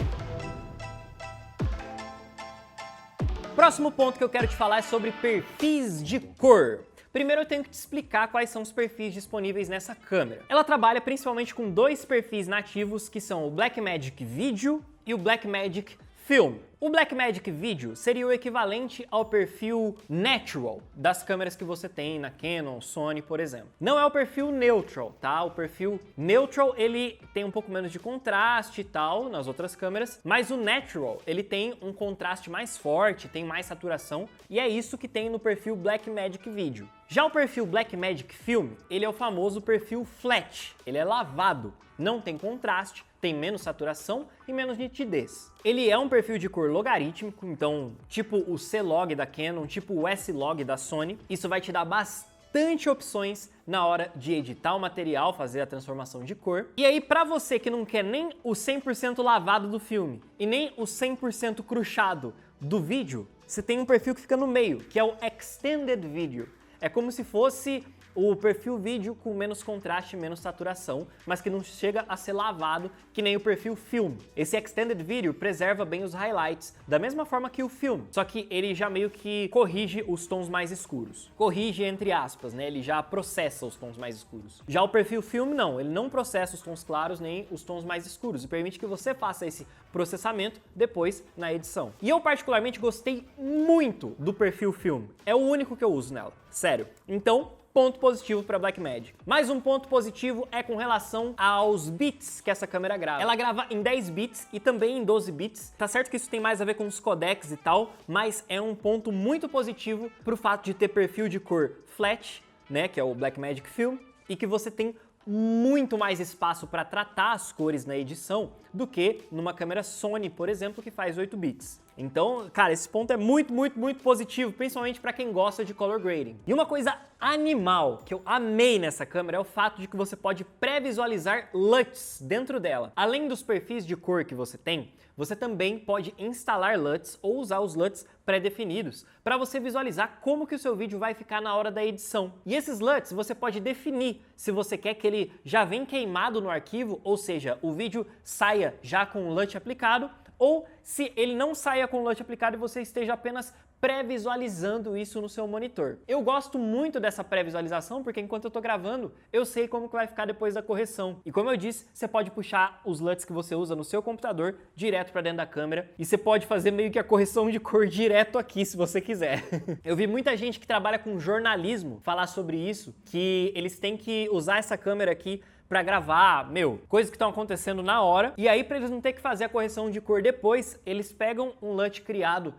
Próximo ponto que eu quero te falar é sobre perfis de cor. Primeiro eu tenho que te explicar quais são os perfis disponíveis nessa câmera. Ela trabalha principalmente com dois perfis nativos que são o Blackmagic Video e o Blackmagic Film. O Blackmagic Video seria o equivalente ao perfil Natural das câmeras que você tem na Canon, Sony, por exemplo. Não é o perfil Neutral, tá? O perfil Neutral, ele tem um pouco menos de contraste e tal nas outras câmeras, mas o Natural, ele tem um contraste mais forte, tem mais saturação, e é isso que tem no perfil Blackmagic Video. Já o perfil Blackmagic Film, ele é o famoso perfil Flat, ele é lavado, não tem contraste, tem menos saturação e menos nitidez. Ele é um perfil de cor logarítmico, então tipo o C-Log da Canon, tipo o S-Log da Sony. Isso vai te dar bastante opções na hora de editar o material, fazer a transformação de cor. E aí, para você que não quer nem o 100% lavado do filme e nem o 100% cruchado do vídeo, você tem um perfil que fica no meio, que é o Extended Video. É como se fosse o perfil vídeo com menos contraste, menos saturação, mas que não chega a ser lavado que nem o perfil Film. Esse Extended Video preserva bem os highlights, da mesma forma que o Film, só que ele já meio que corrige os tons mais escuros. Corrige entre aspas, né? Ele já processa os tons mais escuros. Já o perfil Film não, ele não processa os tons claros nem os tons mais escuros e permite que você faça esse processamento depois na edição. E eu particularmente gostei muito do perfil Film. É o único que eu uso nela, sério. Então, ponto positivo para Blackmagic. Mais um ponto positivo é com relação aos bits que essa câmera grava. Ela grava em 10 bits e também em 12 bits. Tá certo que isso tem mais a ver com os codecs e tal, mas é um ponto muito positivo pro fato de ter perfil de cor flat, né, que é o Blackmagic Film, e que você tem muito mais espaço para tratar as cores na edição do que numa câmera Sony, por exemplo, que faz 8 bits. Então, cara, esse ponto é muito positivo, principalmente para quem gosta de color grading. E uma coisa animal que eu amei nessa câmera é o fato de que você pode pré-visualizar LUTs dentro dela. Além dos perfis de cor que você tem, você também pode instalar LUTs ou usar os LUTs pré-definidos para você visualizar como que o seu vídeo vai ficar na hora da edição. E esses LUTs você pode definir se você quer que ele já venha queimado no arquivo, ou seja, o vídeo saia já com o LUT aplicado, ou se ele não saia com o LUT aplicado e você esteja apenas pré-visualizando isso no seu monitor. Eu gosto muito dessa pré-visualização porque enquanto eu tô gravando, eu sei como que vai ficar depois da correção. E como eu disse, você pode puxar os LUTs que você usa no seu computador direto para dentro da câmera e você pode fazer meio que a correção de cor direto aqui se você quiser. Eu vi muita gente que trabalha com jornalismo falar sobre isso, que eles têm que usar essa câmera aqui pra gravar, coisas que estão acontecendo na hora, e aí pra eles não ter que fazer a correção de cor depois, eles pegam um LUT criado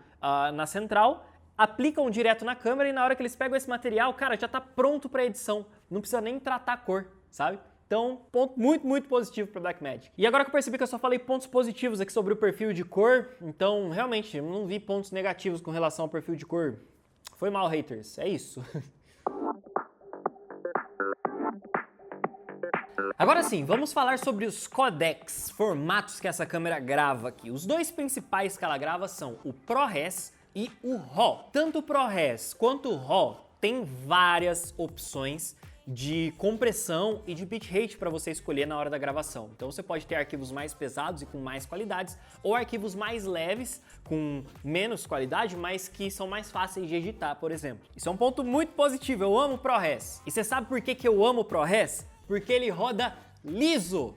na central, aplicam direto na câmera e na hora que eles pegam esse material, cara, já tá pronto pra edição, não precisa nem tratar a cor, sabe? Então, ponto muito positivo para Blackmagic. E agora que eu percebi que eu só falei pontos positivos aqui sobre o perfil de cor, então realmente eu não vi pontos negativos com relação ao perfil de cor. Foi mal, haters, é isso. Agora sim, vamos falar sobre os codecs, formatos que essa câmera grava aqui. Os dois principais que ela grava são o ProRes e o RAW. Tanto o ProRes quanto o RAW tem várias opções de compressão e de bitrate para você escolher na hora da gravação. Então você pode ter arquivos mais pesados e com mais qualidades, ou arquivos mais leves com menos qualidade, mas que são mais fáceis de editar, por exemplo. Isso é um ponto muito positivo, eu amo o ProRes. E você sabe por que eu amo o ProRes? Porque ele roda liso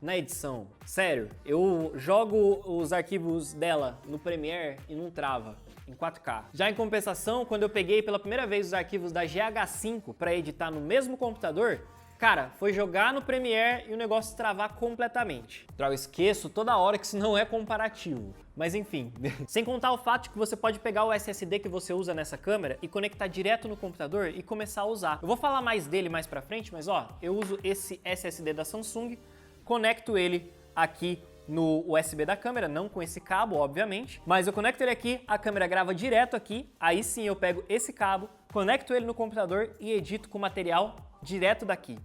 na edição. Sério, eu jogo os arquivos dela no Premiere e não trava em 4K. Já em compensação, quando eu peguei pela primeira vez os arquivos da GH5 para editar no mesmo computador, cara, foi jogar no Premiere e o negócio travar completamente. Droga, eu esqueço toda hora que isso não é comparativo. Mas enfim, sem contar o fato de que você pode pegar o SSD que você usa nessa câmera e conectar direto no computador e começar a usar. Eu vou falar mais dele mais pra frente, mas ó, eu uso esse SSD da Samsung, conecto ele aqui no USB da câmera, não com esse cabo, obviamente, mas eu conecto ele aqui, a câmera grava direto aqui, aí sim eu pego esse cabo, conecto ele no computador e edito com o material direto daqui.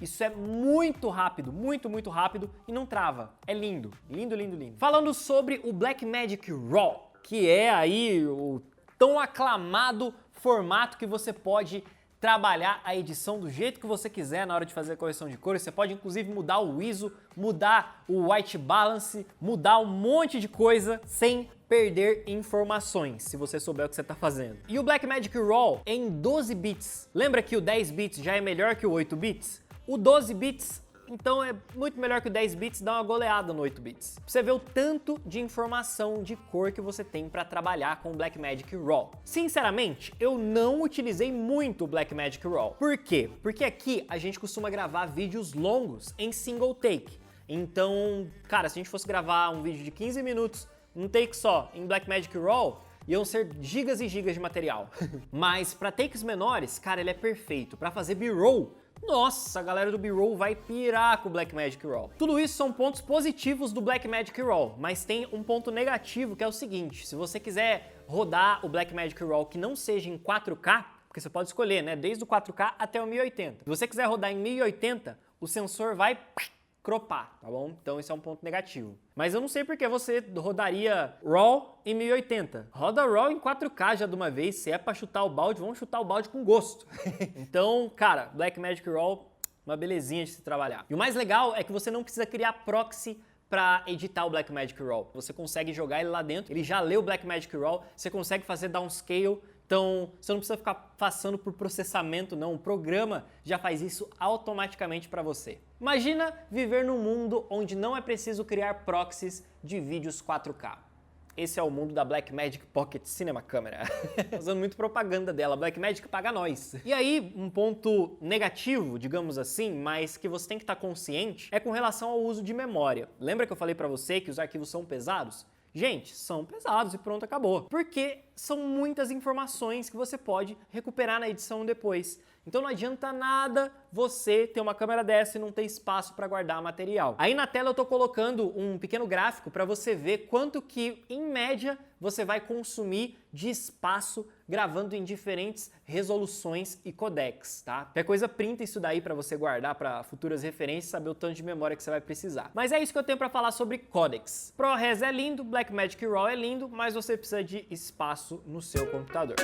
Isso é muito rápido, muito rápido e não trava. É lindo, lindo. Falando sobre o Blackmagic RAW, que é aí o tão aclamado formato que você pode trabalhar a edição do jeito que você quiser na hora de fazer a correção de cores. Você pode inclusive mudar o ISO, mudar o white balance, mudar um monte de coisa sem perder informações, se você souber o que você está fazendo. E o Blackmagic RAW é em 12 bits. Lembra que o 10 bits já é melhor que o 8 bits? O 12 bits Então é muito melhor que o 10 bits dar uma goleada no 8 bits. Pra você ver o tanto de informação de cor que você tem para trabalhar com o Blackmagic Raw. Sinceramente, eu não utilizei muito o Blackmagic Raw. Por quê? Porque aqui a gente costuma gravar vídeos longos em single take. Então, cara, se a gente fosse gravar um vídeo de 15 minutos, um take só, em Blackmagic Raw, iam ser gigas e gigas de material. Mas para takes menores, cara, ele é perfeito. Para fazer B-roll, nossa, a galera do B-roll vai pirar com o Blackmagic Raw. Tudo isso são pontos positivos do Blackmagic Raw, mas tem um ponto negativo que é o seguinte: se você quiser rodar o Blackmagic Raw que não seja em 4K, porque você pode escolher, né, desde o 4K até o 1080. Se você quiser rodar em 1080, o sensor vai cropar, tá bom? Então esse é um ponto negativo. Mas eu não sei porque você rodaria RAW em 1080. Roda RAW em 4K já de uma vez. Se é pra chutar o balde, vamos chutar o balde com gosto. Então, cara, Blackmagic RAW, uma belezinha de se trabalhar. E o mais legal é que você não precisa criar proxy para editar o Blackmagic Raw. Você consegue jogar ele lá dentro, ele já lê o Blackmagic Raw, você consegue fazer downscale. Então, você não precisa ficar passando por processamento, não. O programa já faz isso automaticamente para você. Imagina viver num mundo onde não é preciso criar proxies de vídeos 4K. Esse é o mundo da Blackmagic Pocket Cinema Camera. Fazendo muito propaganda dela. Blackmagic paga nós. E aí, um ponto negativo, digamos assim, mas que você tem que estar consciente, é com relação ao uso de memória. Lembra que eu falei para você que os arquivos são pesados? Gente, são pesados e pronto, acabou. Porque são muitas informações que você pode recuperar na edição depois. Então não adianta nada você ter uma câmera dessa e não ter espaço para guardar material. Aí na tela eu tô colocando um pequeno gráfico para você ver quanto que, em média, você vai consumir de espaço gravando em diferentes resoluções e codecs, tá? Qualquer coisa, printa isso daí para você guardar para futuras referências, saber o tanto de memória que você vai precisar. Mas é isso que eu tenho para falar sobre codecs. ProRes é lindo, Blackmagic Raw é lindo, mas você precisa de espaço no seu computador.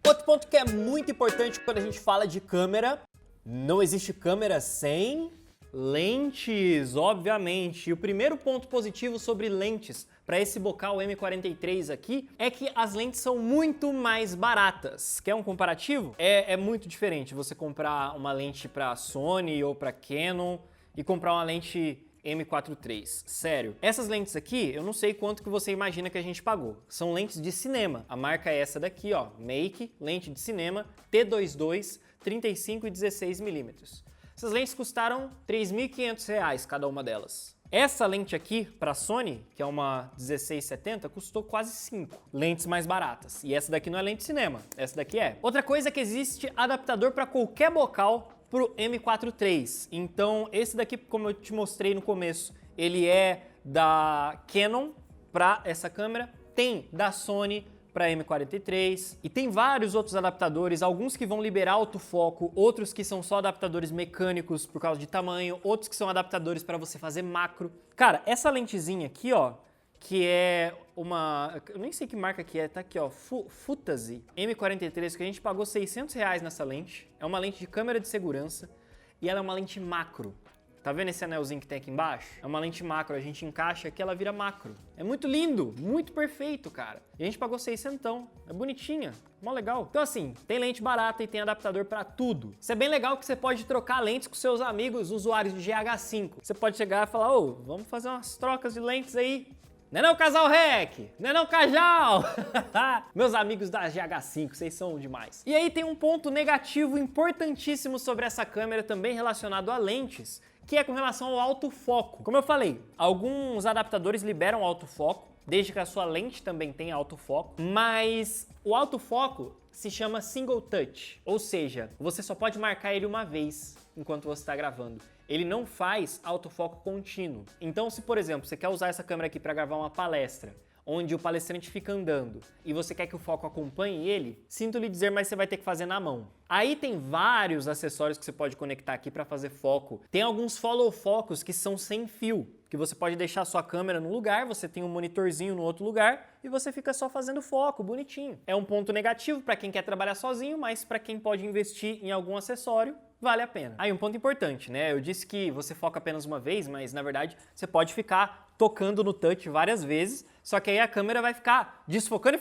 Outro ponto que é muito importante quando a gente fala de câmera, não existe câmera sem lentes, obviamente. E o primeiro ponto positivo sobre lentes para esse bocal M43 aqui é que as lentes são muito mais baratas. Quer um comparativo? É muito diferente você comprar uma lente para Sony ou para Canon e comprar uma lente M4 sério. Essas lentes aqui, eu não sei quanto que você imagina que a gente pagou. São lentes de cinema. A marca é essa daqui, ó, Make, lente de cinema, T22, 35 e 16 milímetros. Essas lentes custaram R$ 3.500 cada uma delas. Essa lente aqui, para Sony, que é uma 1670, custou quase 5 lentes mais baratas. E essa daqui não é lente de cinema, essa daqui é. Outra coisa é que existe adaptador para qualquer bocal pro M4 Então, esse daqui, como eu te mostrei no começo, ele é da Canon para essa câmera, tem da Sony para M43 e tem vários outros adaptadores, alguns que vão liberar autofoco, outros que são só adaptadores mecânicos por causa de tamanho, outros que são adaptadores para você fazer macro. Cara, essa lentezinha aqui, ó, que é uma, eu nem sei que marca que é, tá aqui, ó, Futazi M43, que a gente pagou R$600 nessa lente. É uma lente de câmera de segurança e ela é uma lente macro. Tá vendo esse anelzinho que tem aqui embaixo? É uma lente macro, a gente encaixa aqui, ela vira macro. É muito lindo, muito perfeito, cara. E a gente pagou 600, é bonitinha, mó legal. Então assim, tem lente barata e tem adaptador pra tudo. Isso é bem legal que você pode trocar lentes com seus amigos usuários de GH5. Você pode chegar e falar, ô, vamos fazer umas trocas de lentes aí. Não é não, Casal Rec? Não é não, Cajal? Meus amigos da GH5, vocês são demais. E aí tem um ponto negativo importantíssimo sobre essa câmera, também relacionado a lentes, que é com relação ao autofoco. Como eu falei, alguns adaptadores liberam autofoco, desde que a sua lente também tenha autofoco, mas o autofoco se chama single touch, ou seja, você só pode marcar ele uma vez enquanto você está gravando. Ele não faz autofoco contínuo. Então, se por exemplo, você quer usar essa câmera aqui para gravar uma palestra, onde o palestrante fica andando e você quer que o foco acompanhe ele, sinto lhe dizer, mas você vai ter que fazer na mão. Aí tem vários acessórios que você pode conectar aqui para fazer foco. Tem alguns follow focos que são sem fio, que você pode deixar a sua câmera num lugar, você tem um monitorzinho no outro lugar e você fica só fazendo foco, bonitinho. É um ponto negativo para quem quer trabalhar sozinho, mas para quem pode investir em algum acessório, vale a pena. Aí um ponto importante, né? Eu disse que você foca apenas uma vez, mas na verdade você pode ficar tocando no touch várias vezes, só que aí a câmera vai ficar desfocando e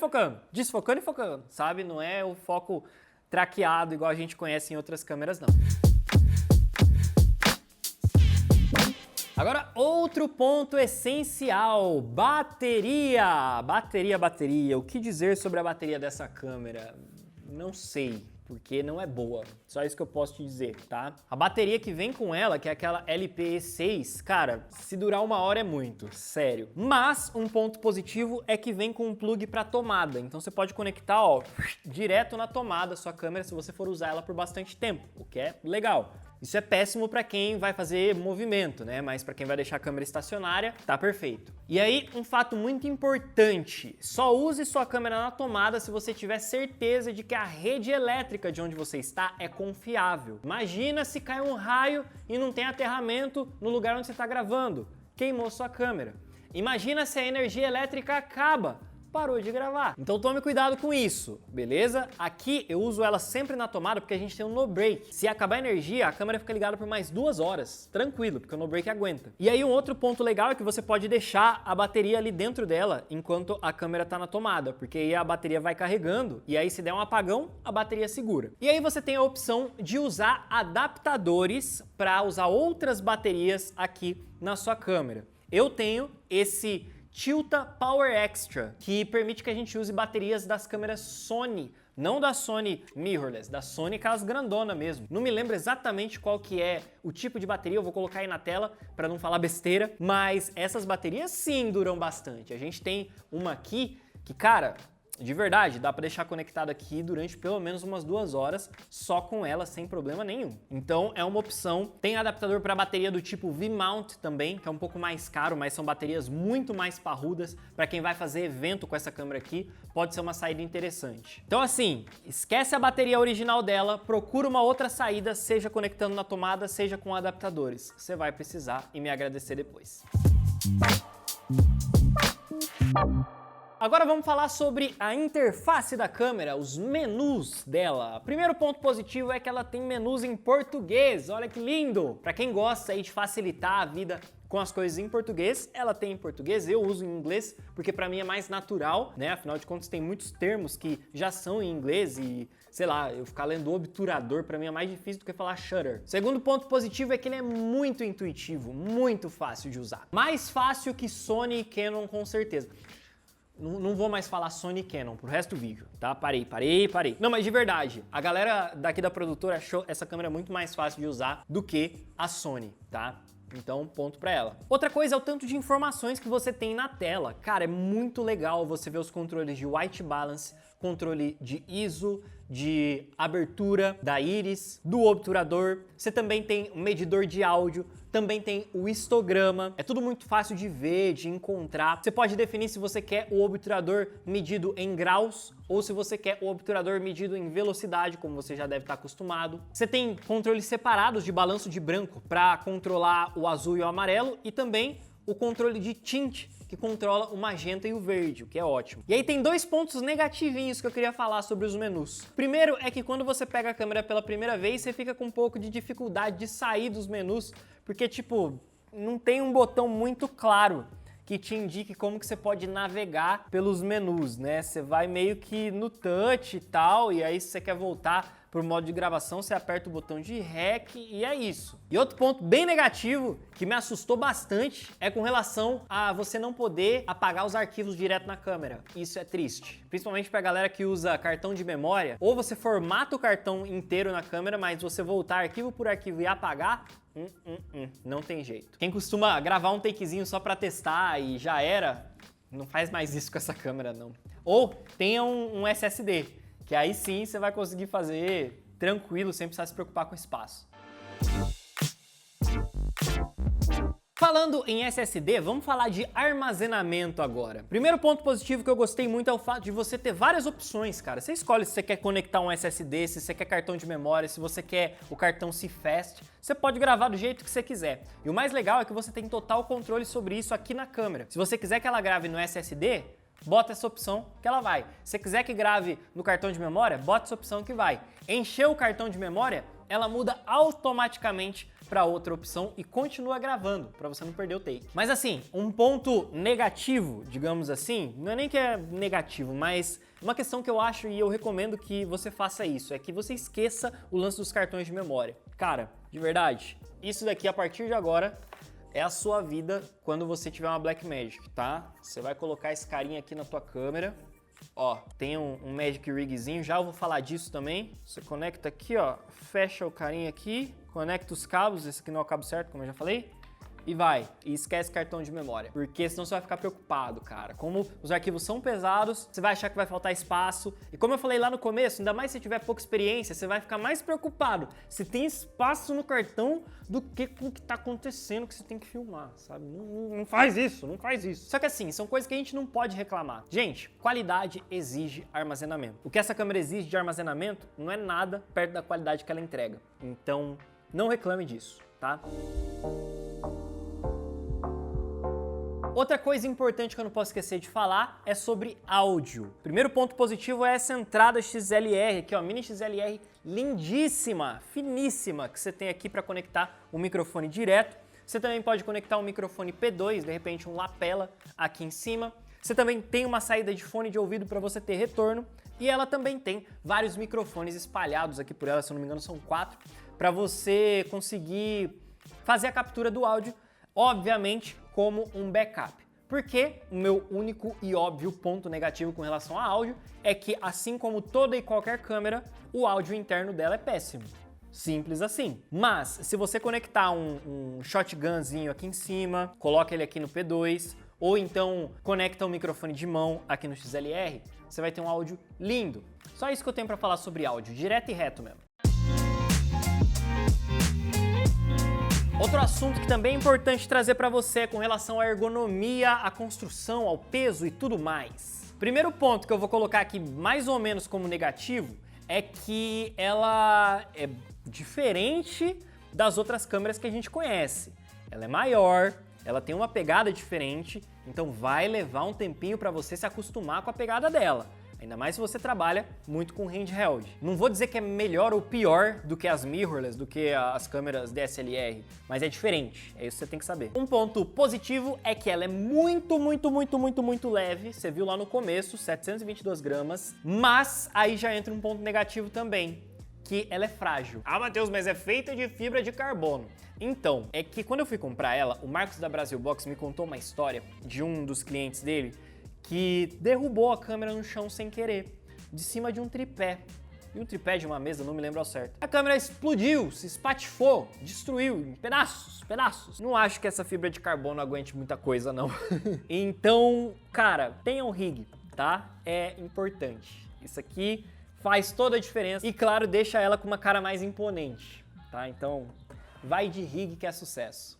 focando, sabe? Não é o foco traqueado igual a gente conhece em outras câmeras, não. Agora, outro ponto essencial, bateria. Bateria. O que dizer sobre a bateria dessa câmera? Não sei, porque não é boa. Só isso que eu posso te dizer, tá? A bateria que vem com ela, que é aquela LPE6, cara, se durar 1 hora é muito, sério. Mas um ponto positivo é que vem com um plug para tomada. Então você pode conectar, ó, direto na tomada a sua câmera se você for usar ela por bastante tempo, o que é legal. Isso é péssimo para quem vai fazer movimento, né? Mas para quem vai deixar a câmera estacionária, tá perfeito. E aí, um fato muito importante, só use sua câmera na tomada se você tiver certeza de que a rede elétrica de onde você está é confiável. Imagina se cai um raio e não tem aterramento no lugar onde você está gravando. Queimou sua câmera. Imagina se a energia elétrica acaba. Parou de gravar. Então tome cuidado com isso, beleza? Aqui eu uso ela sempre na tomada porque a gente tem um no break. Se acabar a energia, a câmera fica ligada por mais 2 horas, tranquilo, porque o no break aguenta. E aí um outro ponto legal é que você pode deixar a bateria ali dentro dela enquanto a câmera tá na tomada, porque aí a bateria vai carregando e aí se der um apagão, a bateria segura. E aí você tem a opção de usar adaptadores para usar outras baterias aqui na sua câmera. Eu tenho esse Tilta Power Extra, que permite que a gente use baterias das câmeras Sony, não da Sony mirrorless, da Sony aquelas grandona mesmo. Não me lembro exatamente qual que é o tipo de bateria, eu vou colocar aí na tela para não falar besteira, mas essas baterias sim duram bastante. A gente tem uma aqui que, cara, de verdade, dá para deixar conectado aqui durante pelo menos umas 2 horas só com ela, sem problema nenhum. Então é uma opção. Tem adaptador para bateria do tipo V-mount também, que é um pouco mais caro, mas são baterias muito mais parrudas. Para quem vai fazer evento com essa câmera aqui, pode ser uma saída interessante. Então assim, esquece a bateria original dela, procura uma outra saída, seja conectando na tomada, seja com adaptadores. Você vai precisar e me agradecer depois. Agora vamos falar sobre a interface da câmera, os menus dela. Primeiro ponto positivo é que ela tem menus em português, olha que lindo! Para quem gosta aí de facilitar a vida com as coisas em português, ela tem em português, eu uso em inglês porque para mim é mais natural, né? Afinal de contas tem muitos termos que já são em inglês e, sei lá, eu ficar lendo obturador para mim é mais difícil do que falar shutter. Segundo ponto positivo é que ele é muito intuitivo, muito fácil de usar. Mais fácil que Sony e Canon com certeza. Não vou mais falar Sony e Canon pro resto do vídeo, tá? Parei. Não, mas de verdade, a galera daqui da produtora achou essa câmera muito mais fácil de usar do que a Sony, tá? Então, ponto pra ela. Outra coisa é o tanto de informações que você tem na tela. Cara, é muito legal você ver os controles de white balance, controle de ISO, de abertura da íris, do obturador. Você também tem um medidor de áudio, também tem o histograma. É tudo muito fácil de ver, de encontrar. Você pode definir se você quer o obturador medido em graus ou se você quer o obturador medido em velocidade, como você já deve estar acostumado. Você tem controles separados de balanço de branco para controlar o azul e o amarelo e também o controle de tint, que controla o magenta e o verde, o que é ótimo. E aí tem 2 pontos negativinhos que eu queria falar sobre os menus. Primeiro é que quando você pega a câmera pela primeira vez, você fica com um pouco de dificuldade de sair dos menus, porque tipo, não tem um botão muito claro que te indique como que você pode navegar pelos menus, né? Você vai meio que no touch e tal, e aí se você quer voltar pro modo de gravação, você aperta o botão de REC e é isso. E outro ponto bem negativo, que me assustou bastante, é com relação a você não poder apagar os arquivos direto na câmera. Isso é triste. Principalmente pra galera que usa cartão de memória, ou você formata o cartão inteiro na câmera, mas você voltar arquivo por arquivo e apagar, não tem jeito. Quem costuma gravar um takezinho só pra testar e já era, não faz mais isso com essa câmera não. Ou tenha um SSD, que aí sim você vai conseguir fazer tranquilo, sem precisar se preocupar com espaço. Falando em SSD, vamos falar de armazenamento agora. Primeiro ponto positivo que eu gostei muito é o fato de você ter várias opções, cara. Você escolhe se você quer conectar um SSD, se você quer cartão de memória, se você quer o cartão CFast. Você pode gravar do jeito que você quiser. E o mais legal é que você tem total controle sobre isso aqui na câmera. Se você quiser que ela grave no SSD, bota essa opção que ela vai. Se você quiser que grave no cartão de memória, bota essa opção que vai. Encher o cartão de memória, ela muda automaticamente para outra opção e continua gravando, para você não perder o take. Mas assim, um ponto negativo, digamos assim, não é nem que é negativo, mas uma questão que eu acho e eu recomendo que você faça isso, é que você esqueça o lance dos cartões de memória. Cara, de verdade, isso daqui a partir de agora é a sua vida quando você tiver uma Blackmagic, tá? Você vai colocar esse carinha aqui na tua câmera. Ó, tem um Magic Rigzinho, já eu vou falar disso também. Você conecta aqui, ó, fecha o carinha aqui, conecta os cabos, esse aqui não é o cabo certo, como eu já falei, e vai. E esquece cartão de memória, porque senão você vai ficar preocupado, cara. Como os arquivos são pesados, você vai achar que vai faltar espaço. E como eu falei lá no começo, ainda mais se tiver pouca experiência, você vai ficar mais preocupado se tem espaço no cartão do que com o que tá acontecendo que você tem que filmar, sabe? Não faz isso, não faz isso. Só que assim, são coisas que a gente não pode reclamar. Gente, qualidade exige armazenamento. O que essa câmera exige de armazenamento não é nada perto da qualidade que ela entrega. Então, não reclame disso, tá? Outra coisa importante que eu não posso esquecer de falar é sobre áudio. Primeiro ponto positivo é essa entrada XLR, aqui ó, mini XLR lindíssima, finíssima, que você tem aqui para conectar o microfone direto. Você também pode conectar um microfone P2, de repente um lapela aqui em cima. Você também tem uma saída de fone de ouvido para você ter retorno. E ela também tem vários microfones espalhados aqui por ela, se eu não me engano são 4, para você conseguir fazer a captura do áudio, obviamente como um backup. Porque o meu único e óbvio ponto negativo com relação a áudio é que, assim como toda e qualquer câmera, o áudio interno dela é péssimo. Simples assim. Mas, se você conectar um shotgunzinho aqui em cima, coloca ele aqui no P2, ou então conecta um microfone de mão aqui no XLR, você vai ter um áudio lindo. Só isso que eu tenho para falar sobre áudio, direto e reto mesmo. Outro assunto que também é importante trazer para você é com relação à ergonomia, à construção, ao peso e tudo mais. Primeiro ponto que eu vou colocar aqui mais ou menos como negativo é que ela é diferente das outras câmeras que a gente conhece. Ela é maior, ela tem uma pegada diferente, então vai levar um tempinho para você se acostumar com a pegada dela. Ainda mais se você trabalha muito com handheld. Não vou dizer que é melhor ou pior do que as mirrorless, do que as câmeras DSLR, mas é diferente, é isso que você tem que saber. Um ponto positivo é que ela é muito leve, você viu lá no começo, 722 gramas, mas aí já entra um ponto negativo também, que ela é frágil. Ah, Matheus, mas é feita de fibra de carbono. Então, é que quando eu fui comprar ela, o Marcos da Brasil Box me contou uma história de um dos clientes dele que derrubou a câmera no chão sem querer, de cima de um tripé. E um tripé de uma mesa, não me lembro ao certo. A câmera explodiu, se espatifou, destruiu em pedaços. Não acho que essa fibra de carbono aguente muita coisa, não. Então, cara, tenha um rig, tá? É importante. Isso aqui faz toda a diferença e, claro, deixa ela com uma cara mais imponente, tá? Então, vai de rig que é sucesso.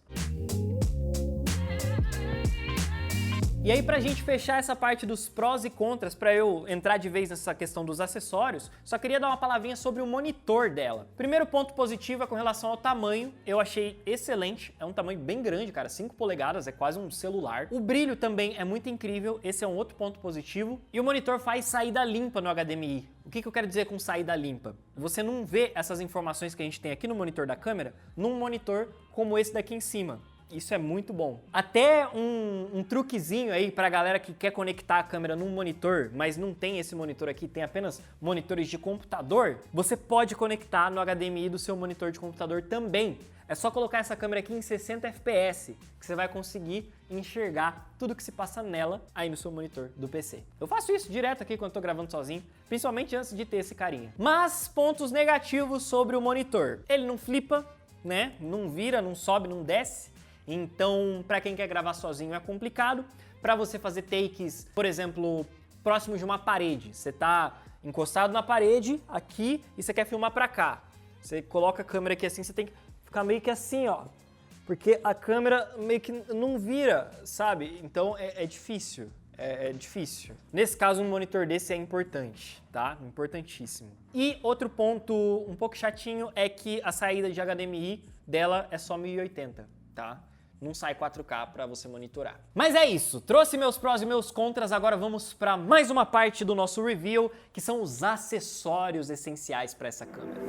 E aí, pra gente fechar essa parte dos prós e contras, pra eu entrar de vez nessa questão dos acessórios, só queria dar uma palavrinha sobre o monitor dela. Primeiro ponto positivo é com relação ao tamanho, eu achei excelente, é um tamanho bem grande, cara, 5 polegadas, é quase um celular. O brilho também é muito incrível, esse é um outro ponto positivo. E o monitor faz saída limpa no HDMI. O que eu quero dizer com saída limpa? Você não vê essas informações que a gente tem aqui no monitor da câmera num monitor como esse daqui em cima. Isso é muito bom. Até um truquezinho aí pra galera que quer conectar a câmera num monitor, mas não tem esse monitor aqui, tem apenas monitores de computador, você pode conectar no HDMI do seu monitor de computador também. É só colocar essa câmera aqui em 60 FPS, que você vai conseguir enxergar tudo que se passa nela aí no seu monitor do PC. Eu faço isso direto aqui quando tô gravando sozinho, principalmente antes de ter esse carinha. Mas pontos negativos sobre o monitor. Ele não flipa, né? Não vira, não sobe, não desce. Então, para quem quer gravar sozinho é complicado. Para você fazer takes, por exemplo, próximo de uma parede. Você tá encostado na parede aqui e você quer filmar para cá. Você coloca a câmera aqui assim, você tem que ficar meio que assim, ó. Porque a câmera meio que não vira, sabe? Então é difícil. É difícil. Nesse caso, um monitor desse é importante, tá? Importantíssimo. E outro ponto um pouco chatinho é que a saída de HDMI dela é só 1080, tá? Não sai 4K para você monitorar. Mas é isso, trouxe meus prós e meus contras, agora vamos para mais uma parte do nosso review, que são os acessórios essenciais para essa câmera.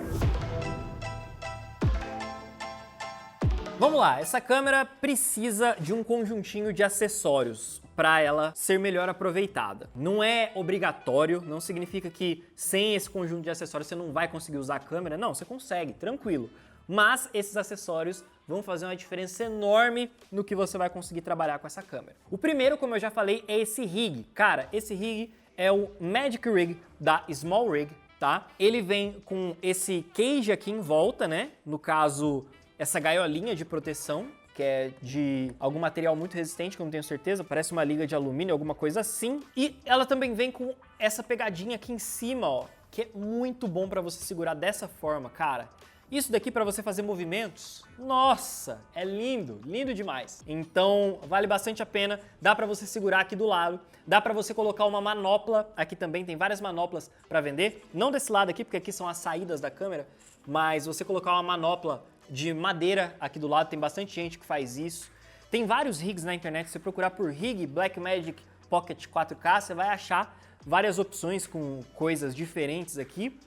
Vamos lá, essa câmera precisa de um conjuntinho de acessórios para ela ser melhor aproveitada. Não é obrigatório, não significa que sem esse conjunto de acessórios você não vai conseguir usar a câmera. Não, você consegue, tranquilo. Mas esses acessórios vão fazer uma diferença enorme no que você vai conseguir trabalhar com essa câmera. O primeiro, como eu já falei, é esse rig. Cara, esse rig é o Magic Rig da Small Rig, tá? Ele vem com esse cage aqui em volta, né? No caso, essa gaiolinha de proteção, que é de algum material muito resistente, que eu não tenho certeza, parece uma liga de alumínio, alguma coisa assim. E ela também vem com essa pegadinha aqui em cima, ó, que é muito bom para você segurar dessa forma, cara. Isso daqui para você fazer movimentos, nossa, é lindo, lindo demais. Então vale bastante a pena, dá para você segurar aqui do lado, dá para você colocar uma manopla, aqui também tem várias manoplas para vender, não desse lado aqui, porque aqui são as saídas da câmera, mas você colocar uma manopla de madeira aqui do lado, tem bastante gente que faz isso. Tem vários rigs na internet, se você procurar por rig Blackmagic Pocket 4K, você vai achar várias opções com coisas diferentes aqui.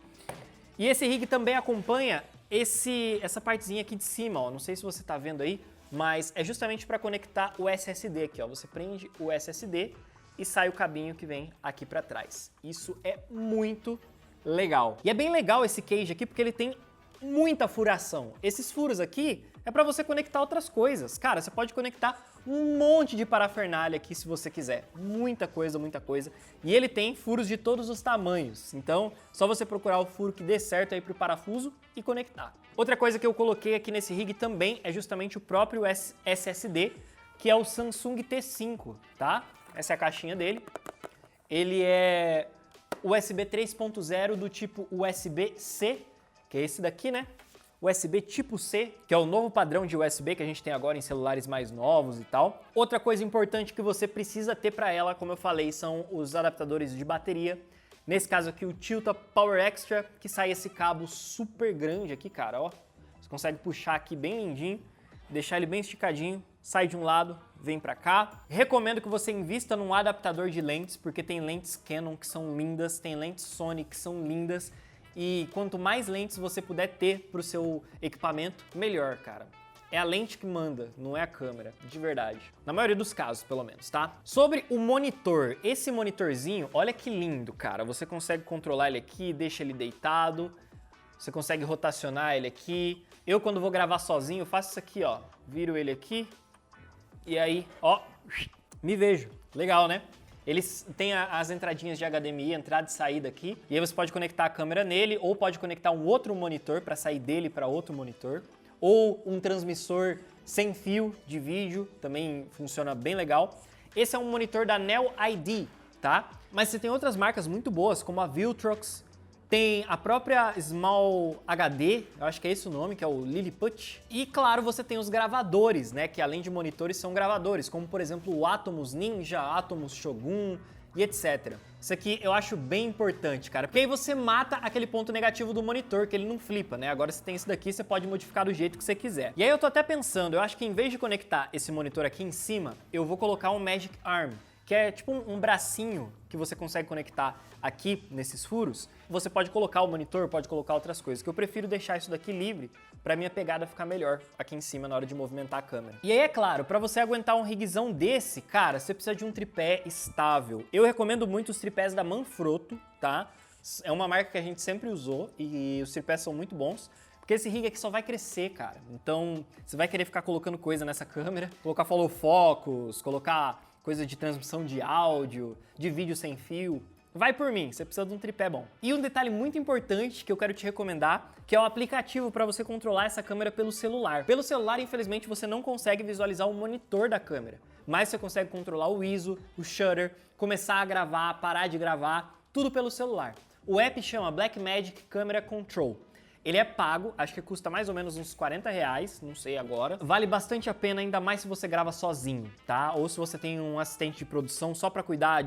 E esse rig também acompanha essa partezinha aqui de cima, ó, não sei se você tá vendo aí, mas é justamente para conectar o SSD aqui, ó. Você prende o SSD e sai o cabinho que vem aqui para trás. Isso é muito legal. E é bem legal esse cage aqui porque ele tem muita furação. Esses furos aqui é para você conectar outras coisas. Cara, você pode conectar um monte de parafernália aqui se você quiser. Muita coisa, muita coisa. E ele tem furos de todos os tamanhos. Então, só você procurar o furo que dê certo aí pro parafuso e conectar. Outra coisa que eu coloquei aqui nesse rig também é justamente o próprio SSD, que é o Samsung T5, tá? Essa é a caixinha dele. Ele é USB 3.0 do tipo USB-C, que é esse daqui, né? USB tipo C, que é o novo padrão de USB que a gente tem agora em celulares mais novos e tal. Outra coisa importante que você precisa ter para ela, como eu falei, são os adaptadores de bateria. Nesse caso aqui, o Tilta Power Extra, que sai esse cabo super grande aqui, cara, ó. Você consegue puxar aqui bem lindinho, deixar ele bem esticadinho, sai de um lado, vem para cá. Recomendo que você invista num adaptador de lentes, porque tem lentes Canon que são lindas, tem lentes Sony que são lindas. E quanto mais lentes você puder ter para o seu equipamento, melhor, cara. É a lente que manda, não é a câmera, de verdade. Na maioria dos casos, pelo menos, tá? Sobre o monitor, esse monitorzinho, olha que lindo, cara. Você consegue controlar ele aqui, deixa ele deitado, você consegue rotacionar ele aqui. Eu, quando vou gravar sozinho, faço isso aqui, ó. Viro ele aqui e aí, ó, me vejo. Legal, né? Eles têm as entradinhas de HDMI, entrada e saída aqui, e aí você pode conectar a câmera nele, ou pode conectar um outro monitor para sair dele para outro monitor, ou um transmissor sem fio de vídeo, também funciona bem legal. Esse é um monitor da Nel ID, tá? Mas você tem outras marcas muito boas, como a Viltrox, tem a própria Small HD, eu acho que é esse o nome, que é o Lilliput. E claro, você tem os gravadores, né, que além de monitores são gravadores, como por exemplo o Atomos Ninja, Atomos Shogun e etc. Isso aqui eu acho bem importante, cara, porque aí você mata aquele ponto negativo do monitor, que ele não flipa, né? Agora você tem esse daqui, você pode modificar do jeito que você quiser. E aí eu tô até pensando, eu acho que em vez de conectar esse monitor aqui em cima, eu vou colocar um Magic Arm, que é tipo um bracinho que você consegue conectar aqui nesses furos. Você pode colocar o monitor, pode colocar outras coisas, que eu prefiro deixar isso daqui livre para minha pegada ficar melhor aqui em cima na hora de movimentar a câmera. E aí, é claro, para você aguentar um rigzão desse, cara, você precisa de um tripé estável. Eu recomendo muito os tripés da Manfrotto, tá? É uma marca que a gente sempre usou e os tripés são muito bons. Porque esse rig aqui só vai crescer, cara. Então, você vai querer ficar colocando coisa nessa câmera, colocar follow focus, colocar coisa de transmissão de áudio, de vídeo sem fio. Vai por mim, você precisa de um tripé bom. E um detalhe muito importante que eu quero te recomendar, que é o aplicativo para você controlar essa câmera pelo celular. Pelo celular, infelizmente, você não consegue visualizar o monitor da câmera, mas você consegue controlar o ISO, o shutter, começar a gravar, parar de gravar, tudo pelo celular. O app chama Blackmagic Camera Control. Ele é pago, acho que custa mais ou menos uns R$40, não sei agora. Vale bastante a pena, ainda mais se você grava sozinho, tá? Ou se você tem um assistente de produção só para cuidar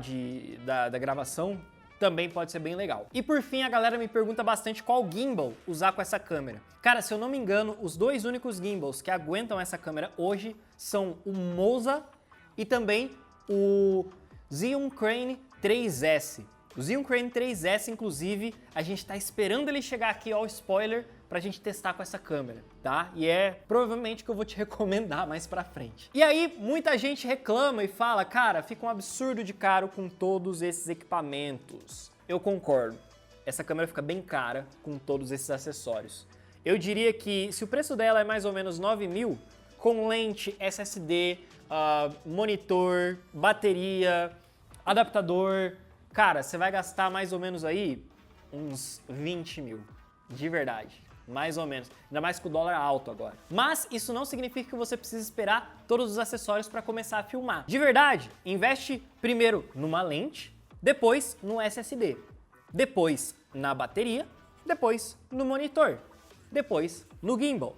da gravação, também pode ser bem legal. E por fim, a galera me pergunta bastante qual gimbal usar com essa câmera. Cara, se eu não me engano, os dois únicos gimbals que aguentam essa câmera hoje são o Moza e também o Xeon Crane 3S. O Xeon Crane 3S, inclusive, a gente está esperando ele chegar aqui, ó, o spoiler, para pra gente testar com essa câmera, tá? E é provavelmente que eu vou te recomendar mais pra frente. E aí, muita gente reclama e fala, cara, fica um absurdo de caro com todos esses equipamentos. Eu concordo. Essa câmera fica bem cara com todos esses acessórios. Eu diria que se o preço dela é mais ou menos 9 mil, com lente, SSD, monitor, bateria, adaptador, cara, você vai gastar mais ou menos aí uns 20 mil, de verdade, mais ou menos, ainda mais com o dólar alto agora. Mas isso não significa que você precisa esperar todos os acessórios para começar a filmar. De verdade, investe primeiro numa lente, depois no SSD, depois na bateria, depois no monitor, depois no gimbal.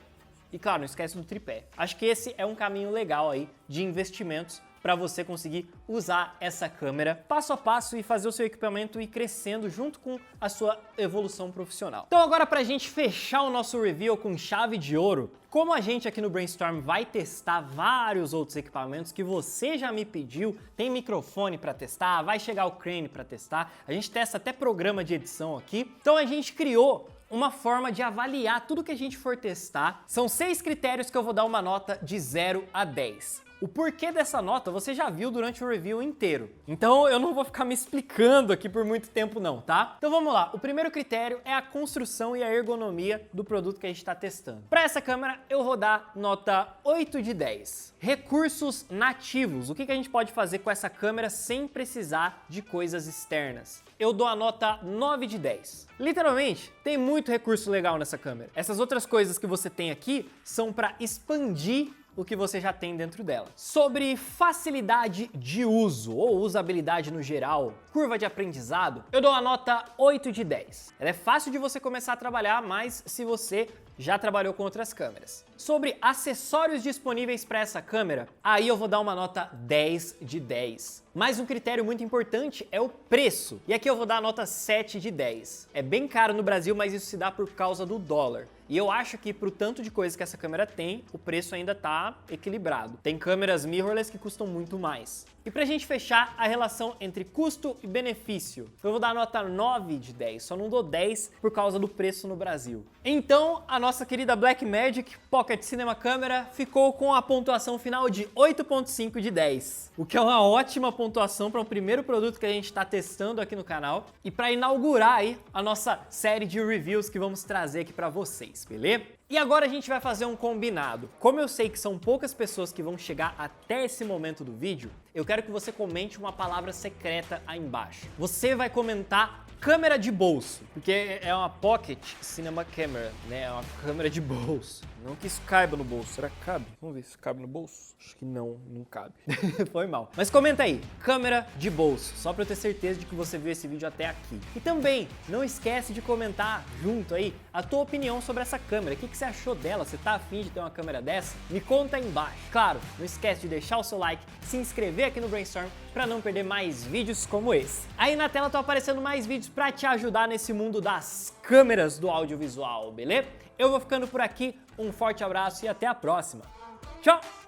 E claro, não esquece do tripé. Acho que esse é um caminho legal aí de investimentos para você conseguir usar essa câmera passo a passo e fazer o seu equipamento ir crescendo junto com a sua evolução profissional. Então agora, pra gente fechar o nosso review com chave de ouro, como a gente aqui no Brainstorm vai testar vários outros equipamentos que você já me pediu, tem microfone para testar, vai chegar o Crane para testar, a gente testa até programa de edição aqui, então a gente criou uma forma de avaliar tudo que a gente for testar. São 6 critérios que eu vou dar uma nota de 0 a 10. O porquê dessa nota você já viu durante o review inteiro, então eu não vou ficar me explicando aqui por muito tempo não, tá? Então vamos lá, o primeiro critério é a construção e a ergonomia do produto que a gente está testando. Para essa câmera eu vou dar nota 8 de 10. Recursos nativos, o que a gente pode fazer com essa câmera sem precisar de coisas externas? Eu dou a nota 9 de 10. Literalmente, tem muito recurso legal nessa câmera. Essas outras coisas que você tem aqui são para expandir o que você já tem dentro dela. Sobre facilidade de uso ou usabilidade no geral, curva de aprendizado, eu dou a nota 8 de 10. Ela é fácil de você começar a trabalhar, mas se você já trabalhou com outras câmeras. Sobre acessórios disponíveis para essa câmera, aí eu vou dar uma nota 10 de 10. Mas um critério muito importante é o preço. E aqui eu vou dar a nota 7 de 10. É bem caro no Brasil, mas isso se dá por causa do dólar. E eu acho que pro tanto de coisa que essa câmera tem, o preço ainda tá equilibrado. Tem câmeras mirrorless que custam muito mais. E pra gente fechar a relação entre custo e benefício, eu vou dar a nota 9 de 10, só não dou 10 por causa do preço no Brasil. Então, a nossa querida Blackmagic Pocket Cinema Camera ficou com a pontuação final de 8.5 de 10, o que é uma ótima pontuação para o primeiro produto que a gente está testando aqui no canal e para inaugurar aí a nossa série de reviews que vamos trazer aqui para vocês, beleza? E agora a gente vai fazer um combinado. Como eu sei que são poucas pessoas que vão chegar até esse momento do vídeo, eu quero que você comente uma palavra secreta aí embaixo. Você vai comentar câmera de bolso, porque é uma Pocket Cinema Camera, né? É uma câmera de bolso. Não que isso caiba no bolso. Será que cabe? Vamos ver se cabe no bolso. Acho que não cabe. Foi mal. Mas comenta aí, câmera de bolso, só pra eu ter certeza de que você viu esse vídeo até aqui. E também, não esquece de comentar junto aí a tua opinião sobre essa câmera. O que você achou dela? Você tá afim de ter uma câmera dessa? Me conta aí embaixo. Claro, não esquece de deixar o seu like, se inscrever aqui no Brainstorm pra não perder mais vídeos como esse. Aí na tela estão aparecendo mais vídeos pra te ajudar nesse mundo das câmeras do audiovisual, beleza? Eu vou ficando por aqui, um forte abraço e até a próxima. Tchau!